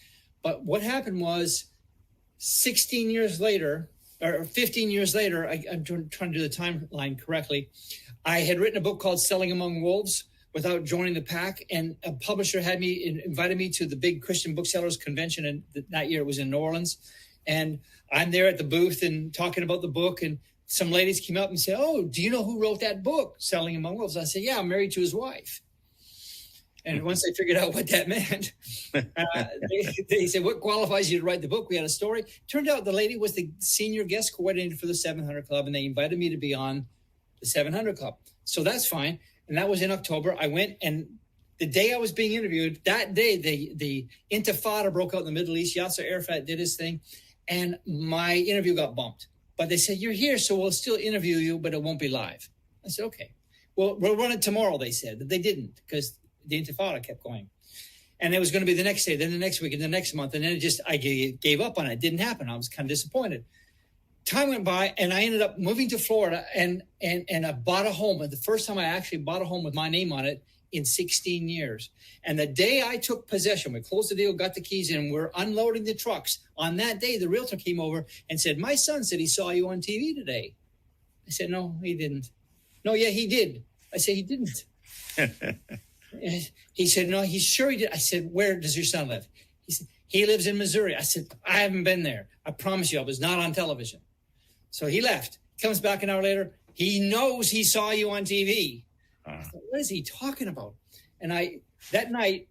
But what happened was 16 years later, or 15 years later, I'm trying to do the timeline correctly. I had written a book called Selling Among Wolves without joining the pack. And a publisher had invited me to the big Christian booksellers convention. And that year it was in New Orleans. And I'm there at the booth and talking about the book, and some ladies came up and said, oh, do you know who wrote that book, Selling Among Wolves? I said, yeah, I'm married to his wife. And once they figured out what that meant, they said, what qualifies you to write the book? We had a story. Turned out the lady was the senior guest coordinator for the 700 Club, and they invited me to be on the 700 Club. So that's fine. And that was in October. I went, and the day I was being interviewed, that day, the Intifada broke out in the Middle East. Yasser Arafat did his thing, and my interview got bumped. But they said, you're here, so we'll still interview you, but it won't be live. I said, okay. Well, we'll run it tomorrow, they said. But they didn't, because the Intifada kept going. And it was going to be the next day, then the next week, and the next month. And then I gave up on it. It didn't happen. I was kind of disappointed. Time went by, and I ended up moving to Florida, and I bought a home. The first time I actually bought a home with my name on it in 16 years. And the day I took possession, we closed the deal, got the keys in, we're unloading the trucks. On that day, the realtor came over and said, my son said he saw you on TV today. I said, no, he didn't. No, yeah, he did. I said, he didn't. He said, no, he's sure he did. I said, where does your son live? He said, he lives in Missouri. I said, I haven't been there. I promise you, I was not on television. So he left. Comes back an hour later. He knows he saw you on TV. I thought, what is he talking about? And that night,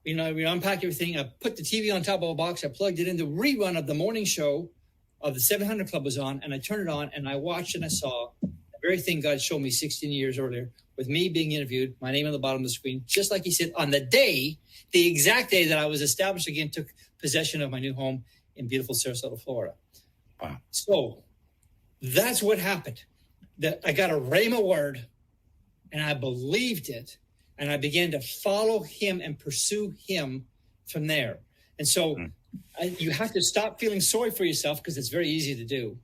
we unpacked everything. I put the TV on top of a box. I plugged it in. The rerun of the morning show of the 700 Club was on, and I turned it on, and I watched and I saw the very thing God showed me 16 years earlier with me being interviewed, my name on the bottom of the screen, just like he said, on the exact day that I was established again, took possession of my new home in beautiful Sarasota, Florida. Wow. So that's what happened. That I got a rhema word, and I believed it, and I began to follow him and pursue him from there. And so you have to stop feeling sorry for yourself, because it's very easy to do.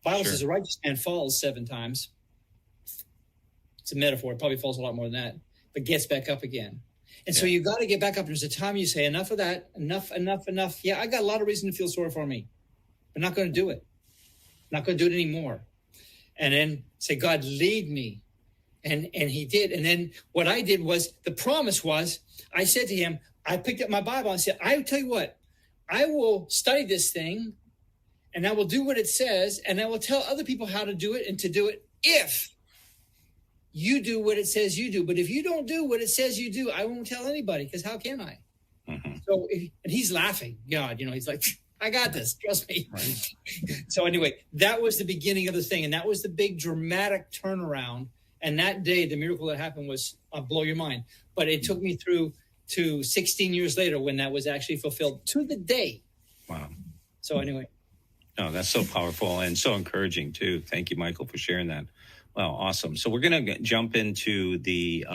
Bible says a righteous man falls 7 times. It's a metaphor. It probably falls a lot more than that, but gets back up again. And so you got to get back up. There's a time you say, enough of that, enough. Yeah, I got a lot of reason to feel sorry for me, but not going to do it. Not going to do it anymore. And then say, God, lead me. And he did. And then what I did was, the promise was, I said to him, I picked up my Bible and said, I tell you what, I will study this thing, and I will do what it says, and I will tell other people how to do it and to do it if you do what it says you do. But if you don't do what it says you do, I won't tell anybody, because how can I? So, and he's laughing. God, he's like, I got this. Trust me. Right. So anyway, that was the beginning of the thing. And that was the big dramatic turnaround. And that day, the miracle that happened was, I'll blow your mind. But it took me through to 16 years later when that was actually fulfilled to the day. Wow. So anyway. No, that's so powerful and so encouraging too. Thank you, Michael, for sharing that. Wow, awesome. So we're going to jump into the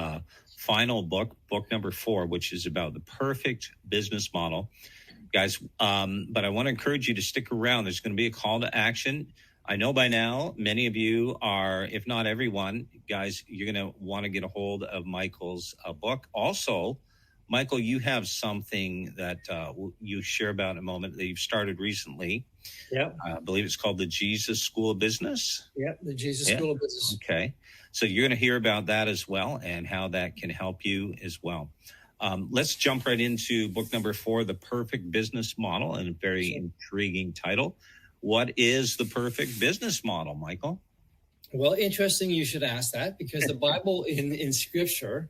final book number 4, which is about the perfect business model. Guys, but I want to encourage you to stick around. There's going to be a call to action. I know by now, many of you are, if not everyone, guys, you're going to want to get a hold of Michael's book. Also, Michael, you have something that you share about in a moment that you've started recently. Yeah. I believe it's called the Jesus School of Business. Yeah, the Jesus School of Business. Okay. So you're going to hear about that as well and how that can help you as well. Let's jump right into book number 4, The Perfect Business Model, and a very intriguing title. What is the perfect business model, Michael? Well, interesting you should ask that, because the Bible in Scripture,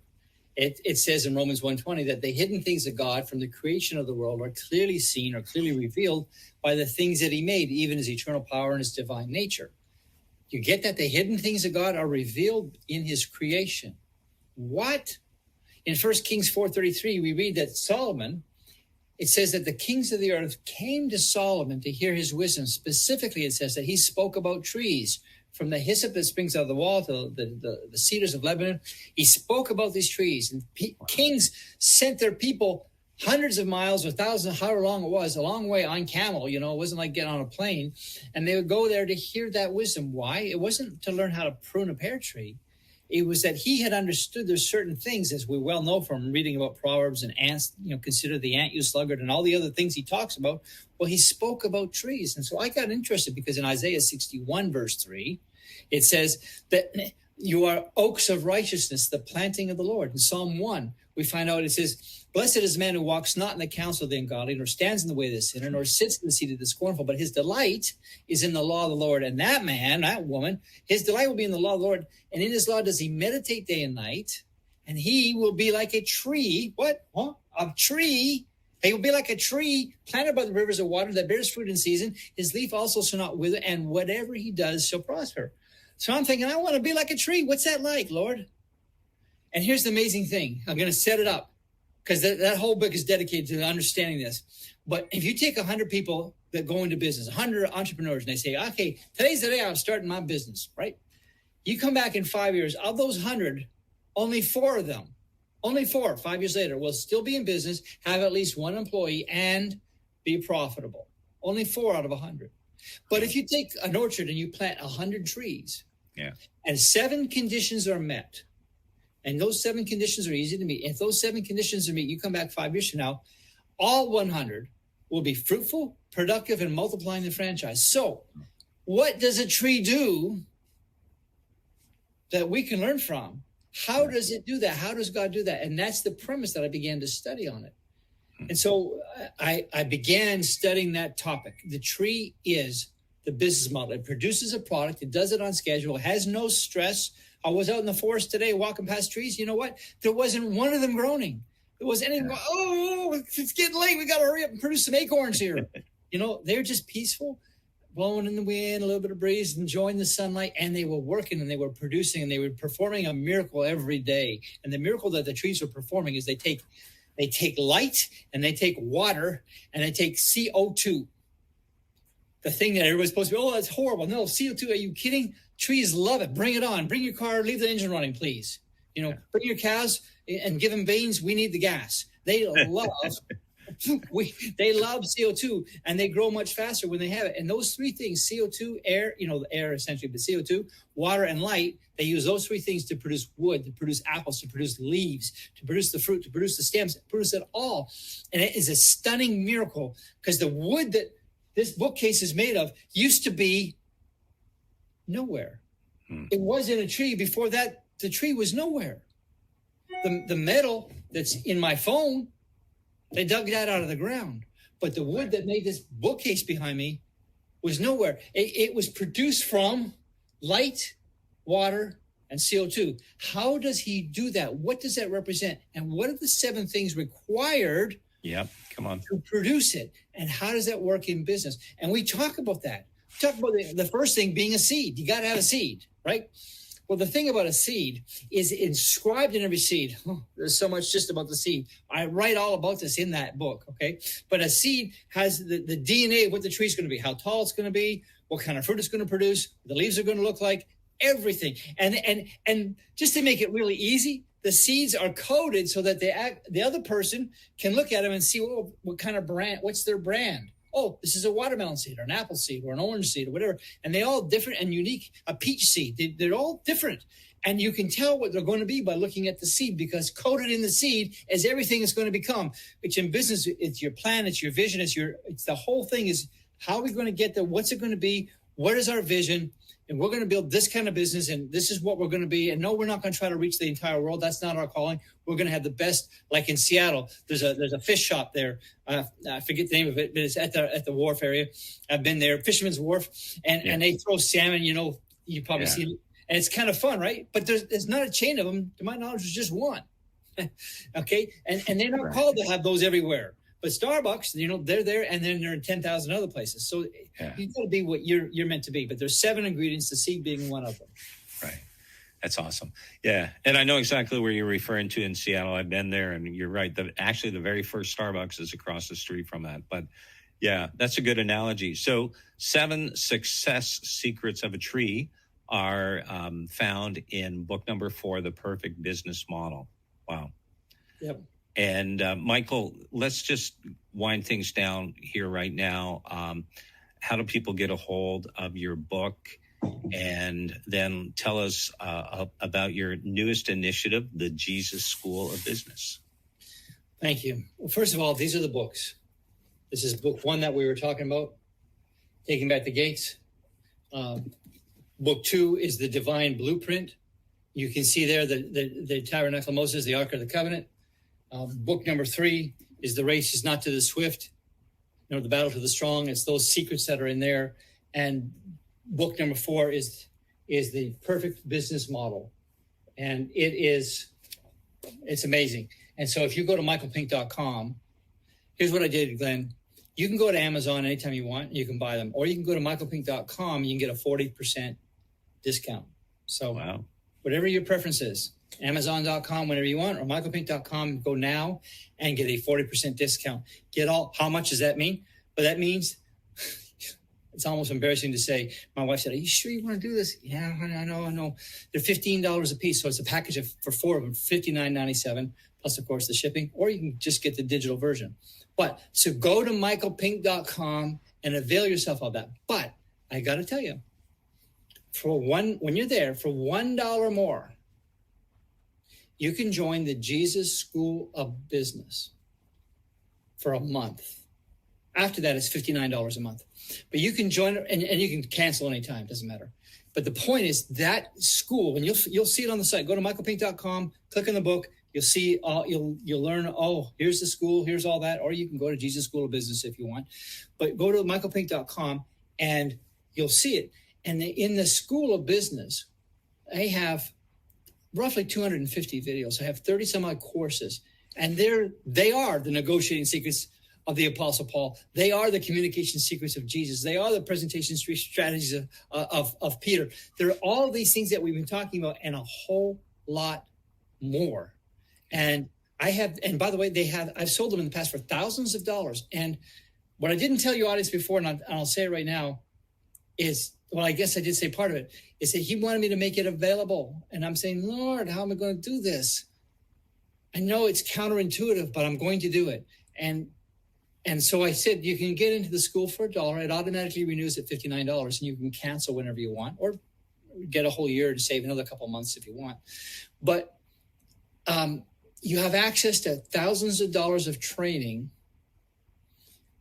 it says in Romans 1:20 that the hidden things of God from the creation of the world are clearly seen or clearly revealed by the things that he made, even his eternal power and his divine nature. You get that? The hidden things of God are revealed in his creation. What? In 1 Kings 4:33, we read that Solomon, it says that the kings of the earth came to Solomon to hear his wisdom. Specifically, it says that he spoke about trees, from the hyssop that springs out of the wall to the cedars of Lebanon. He spoke about these trees. And kings sent their people hundreds of miles or thousands, however long it was, a long way on camel. It wasn't like getting on a plane. And they would go there to hear that wisdom. Why? It wasn't to learn how to prune a pear tree. It was that he had understood there's certain things, as we well know from reading about Proverbs and ants, consider the ant, you sluggard, and all the other things he talks about. Well, he spoke about trees. And so I got interested, because in Isaiah 61, verse 3, it says that you are oaks of righteousness, the planting of the Lord. In Psalm 1, we find out, it says, blessed is the man who walks not in the counsel of the ungodly, nor stands in the way of the sinner, nor sits in the seat of the scornful, but his delight is in the law of the Lord. And that man, that woman, his delight will be in the law of the Lord. And in his law does he meditate day and night. And he will be like a tree. What? Huh? A tree. He will be like a tree planted by the rivers of water that bears fruit in season. His leaf also shall not wither, and whatever he does shall prosper. So I'm thinking, I want to be like a tree. What's that like, Lord? And here's the amazing thing. I'm going to set it up, because that whole book is dedicated to understanding this. But if you take 100 people that go into business, 100 entrepreneurs, and they say, okay, today's the day I'm starting my business, right? You come back in 5 years, of those 100, only 4 of them, 5 years later, will still be in business, have at least 1 employee, and be profitable. Only 4 out of 100. But if you take an orchard and you plant 100 trees, and 7 conditions are met, And those 7 conditions are easy to meet. If those 7 conditions are met, you come back 5 years from now, all 100 will be fruitful, productive, and multiplying the franchise. So what does a tree do that we can learn from? How does it do that? How does God do that? And that's the premise that I began to study on it. And so I began studying that topic. The tree is the business model. It produces a product. It does it on schedule. It has no stress. I was out in the forest today walking past trees. You know what? There wasn't one of them groaning. There wasn't anything going, oh, it's getting late. We got to hurry up and produce some acorns here. They're just peaceful, blowing in the wind, a little bit of breeze, enjoying the sunlight. And they were working and they were producing and they were performing a miracle every day. And the miracle that the trees are performing is they take light and they take water and they take CO2. The thing that everybody's supposed to be, oh, that's horrible. No, CO2, are you kidding? Trees love it. Bring it on. Bring your car. Leave the engine running, please. Bring your cows and give them beans. We need the gas. They love they love CO2, and they grow much faster when they have it. And those 3 things, CO2, air, the air essentially, but CO2, water, and light, they use those 3 things to produce wood, to produce apples, to produce leaves, to produce the fruit, to produce the stems, to produce it all. And it is a stunning miracle because the wood that this bookcase is made of used to be nowhere. It was in a tree. Before that, the tree was nowhere. The metal that's in my phone, they dug that out of the ground. But the wood that made this bookcase behind me was nowhere. It was produced from light, water, and CO2. How does he do that? What does that represent? And what are the 7 things required come on, to produce it? And how does that work in business? And we talk about that. We talk about the first thing being a seed. You got to have a seed, right? Well, the thing about a seed is inscribed in every seed. There's so much just about the seed. I write all about this in that book, okay? But a seed has the DNA of what the tree's going to be, how tall it's going to be, what kind of fruit it's going to produce, what the leaves are going to look like, everything. And just to make it really easy, the seeds are coded so that the other person can look at them and see what kind of brand, what's their brand. Oh, this is a watermelon seed or an apple seed or an orange seed or whatever. And they're all different and unique. A peach seed, they're all different. And you can tell what they're going to be by looking at the seed, because coded in the seed is everything it's going to become, which in business, it's your plan, it's your vision, it's the whole thing is how are we going to get there? What's it going to be? What is our vision? And we're going to build this kind of business, and this is what we're going to be. And no, we're not going to try to reach the entire world. That's not our calling. We're going to have the best. Like in Seattle, there's a fish shop there. I forget the name of it, but it's at the wharf area. I've been there, Fisherman's Wharf, and they throw salmon. You probably see it, and it's kind of fun, right? But there's not a chain of them. To my knowledge, there's just one. Okay, and they're not called to have those everywhere. But Starbucks, they're there, and then they're in 10,000 other places. So you've got to be what you're meant to be. But there's 7 ingredients, the seed being one of them. Right. That's awesome. Yeah. And I know exactly where you're referring to in Seattle. I've been there, and you're right. Actually, the very first Starbucks is across the street from that. But yeah, that's a good analogy. So 7 success secrets of a tree are found in book number 4, The Perfect Business Model. Wow. Yep. And Michael, let's just wind things down here right now. How do people get a hold of your book? And then tell us about your newest initiative, the Jesus School of Business. Thank you. Well, first of all, these are the books. This is book 1 that we were talking about, Taking Back the Gates. Book 2 is The Divine Blueprint. You can see there the Tabernacle of Moses, the Ark of the Covenant. Book number 3 is The Race is Not to the Swift, the battle to the strong. It's those secrets that are in there. And book number 4 is The Perfect Business Model. And it's amazing. And so if you go to michaelpink.com, here's what I did, Glenn. You can go to Amazon anytime you want. You can buy them. Or you can go to michaelpink.com and you can get a 40% discount. So whatever your preference is. Amazon.com whenever you want, or michaelpink.com, go now and get a 40% discount. How much does that mean? Well, that means it's almost embarrassing to say. My wife said, "Are you sure you want to do this?" Yeah, I know. They're $15 a piece. So it's a package for 4 of them, $59.97, plus of course the shipping, or you can just get the digital version. So go to michaelpink.com and avail yourself of that. But I got to tell you, when you're there for $1 more, you can join the Jesus School of Business for a month. After that, it's $59 a month. But you can join, and you can cancel anytime, doesn't matter. But the point is that school, and you'll see it on the site. Go to michaelpink.com, click on the book. You'll see, you'll learn, here's the school, here's all that. Or you can go to Jesus School of Business if you want. But go to michaelpink.com and you'll see it. And in the School of Business, they have roughly 250 videos. I have 30 some odd courses. And they are the negotiating secrets of the Apostle Paul. They are the communication secrets of Jesus. They are the presentation strategies of Peter. There are all these things that we've been talking about and a whole lot more. And by the way, I've sold them in the past for thousands of dollars. And what I didn't tell you audience before, and I'll say it right now, is, well, I guess I did say part of it, is that he wanted me to make it available. And I'm saying, Lord, how am I going to do this? I know it's counterintuitive, but I'm going to do it. And so I said, you can get into the school for $1. It automatically renews at $59, and you can cancel whenever you want, or get a whole year to save another couple months if you want. But you have access to thousands of dollars of training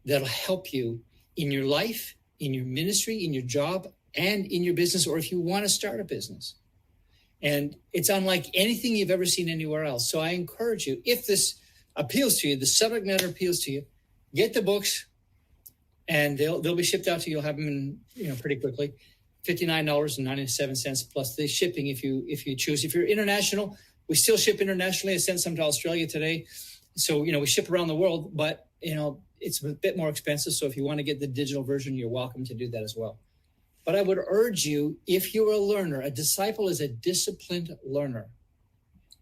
that'll help you in your life, in your ministry, in your job, and in your business, or if you want to start a business. And it's unlike anything you've ever seen anywhere else. So I encourage you, if this appeals to you, the subject matter appeals to you, get the books, and they'll be shipped out to you. You'll have them in, pretty quickly. $59.97 plus the shipping if you choose. If you're international, we still ship internationally. I sent some to Australia today. So, we ship around the world, but, it's a bit more expensive. So if you want to get the digital version, you're welcome to do that as well. But I would urge you, if you're a learner, a disciple is a disciplined learner.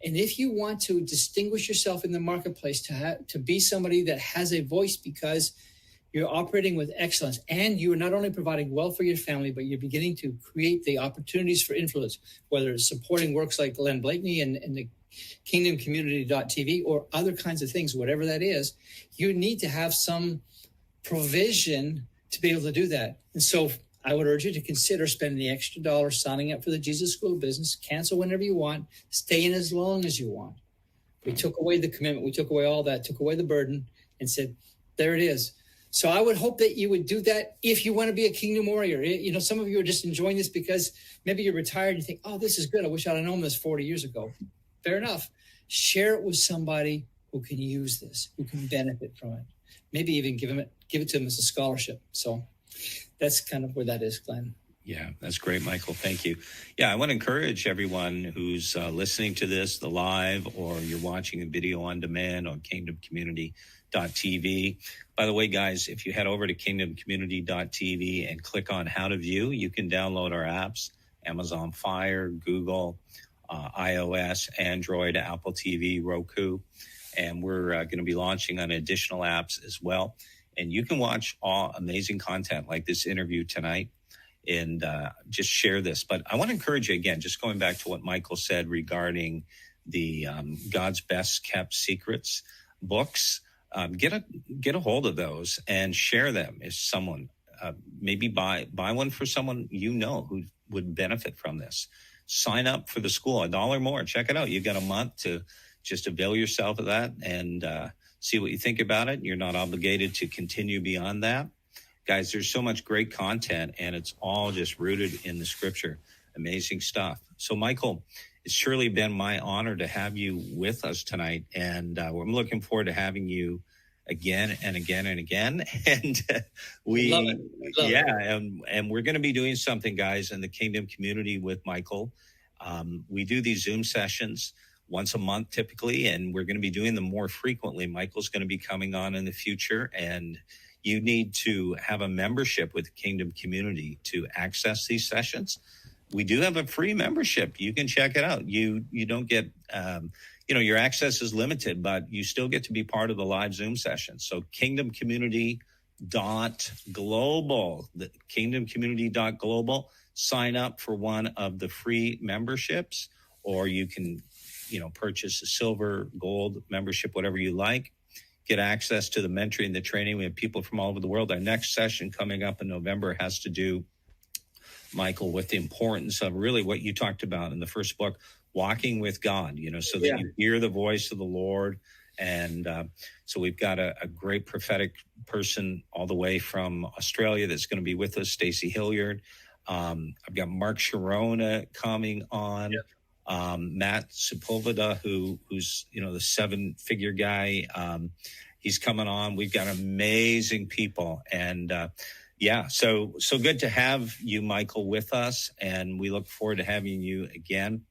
And if you want to distinguish yourself in the marketplace, to be somebody that has a voice because you're operating with excellence, and you are not only providing wealth for your family, but you're beginning to create the opportunities for influence, whether it's supporting works like Glenn Bleakney and the KingdomCommunity.tv or other kinds of things, whatever that is, you need to have some provision to be able to do that. And so I would urge you to consider spending the extra $1 signing up for the Jesus School of Business. Cancel whenever you want. Stay in as long as you want. We took away the commitment. We took away all that, took away the burden, and said, there it is. So I would hope that you would do that if you want to be a kingdom warrior. Some of you are just enjoying this because maybe you're retired and you think, this is good. I wish I'd have known this 40 years ago. Fair enough. Share it with somebody who can use this, who can benefit from it. Maybe even give it to them as a scholarship. So that's kind of where that is, Glenn. Yeah, that's great, Michael. Thank you. Yeah, I want to encourage everyone who's listening to this, the live, or you're watching a video on demand on KingdomCommunity.tv. By the way, guys, if you head over to KingdomCommunity.tv and click on How to View, you can download our apps, Amazon Fire, Google, iOS, Android, Apple TV, Roku. And we're going to be launching on additional apps as well. And you can watch all amazing content like this interview tonight and just share this. But I want to encourage you again, just going back to what Michael said regarding the God's Best Kept Secrets books. Get a hold of those and share them. If someone maybe buy one for someone who would benefit from this. Sign up for the school, $1 more. Check it out. You've got a month to just avail yourself of that and see what you think about it. You're not obligated to continue beyond that. Guys, there's so much great content, and it's all just rooted in the scripture. Amazing stuff. So, Michael, it's surely been my honor to have you with us tonight, and I'm looking forward to having you again and again and again. And and we're going to be doing something, guys, in the Kingdom community with Michael. We do these Zoom sessions once a month typically, and we're going to be doing them more frequently. Michael's going to be coming on in the future, and you need to have a membership with the Kingdom community to access these sessions. We do have a free membership. You can check it out. You don't get, your access is limited, but you still get to be part of the live Zoom sessions. So KingdomCommunity.global, the KingdomCommunity.global, sign up for one of the free memberships, or you can, purchase a silver, gold membership, whatever you like. Get access to the mentoring, the training. We have people from all over the world. Our next session coming up in November has to do, Michael, with the importance of really what you talked about in the first book. walking with God, so that you hear the voice of the Lord. And so we've got a great prophetic person all the way from Australia that's going to be with us, Stacey Hilliard. I've got Mark Sharona coming on, Matt Sepulveda, who's the 7-figure guy. He's coming on. We've got amazing people, and so good to have you, Michael, with us, and we look forward to having you again.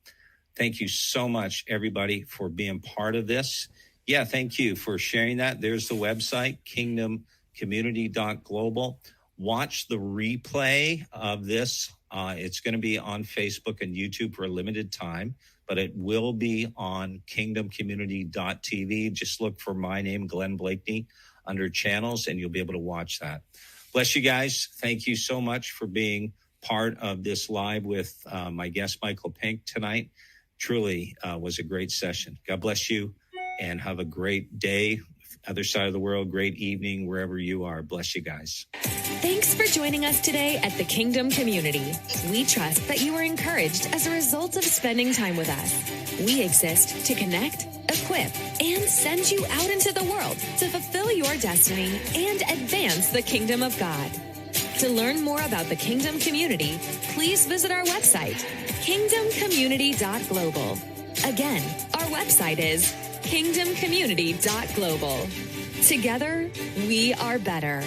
Thank you so much, everybody, for being part of this. Yeah, thank you for sharing that. There's the website, KingdomCommunity.global. Watch the replay of this. It's going to be on Facebook and YouTube for a limited time, but it will be on KingdomCommunity.tv. Just look for my name, Glenn Bleakney, under channels, and you'll be able to watch that. Bless you guys. Thank you so much for being part of this live with my guest, Michael Pink, tonight. Truly was a great session. God bless you, and have a great day. Other side of the world, great evening, wherever you are. Bless you guys. Thanks for joining us today at the Kingdom Community. We trust that you were encouraged as a result of spending time with us. We exist to connect, equip, and send you out into the world to fulfill your destiny and advance the kingdom of God. To learn more about the Kingdom Community, please visit our website, KingdomCommunity.global. Again, our website is KingdomCommunity.global. Together, we are better.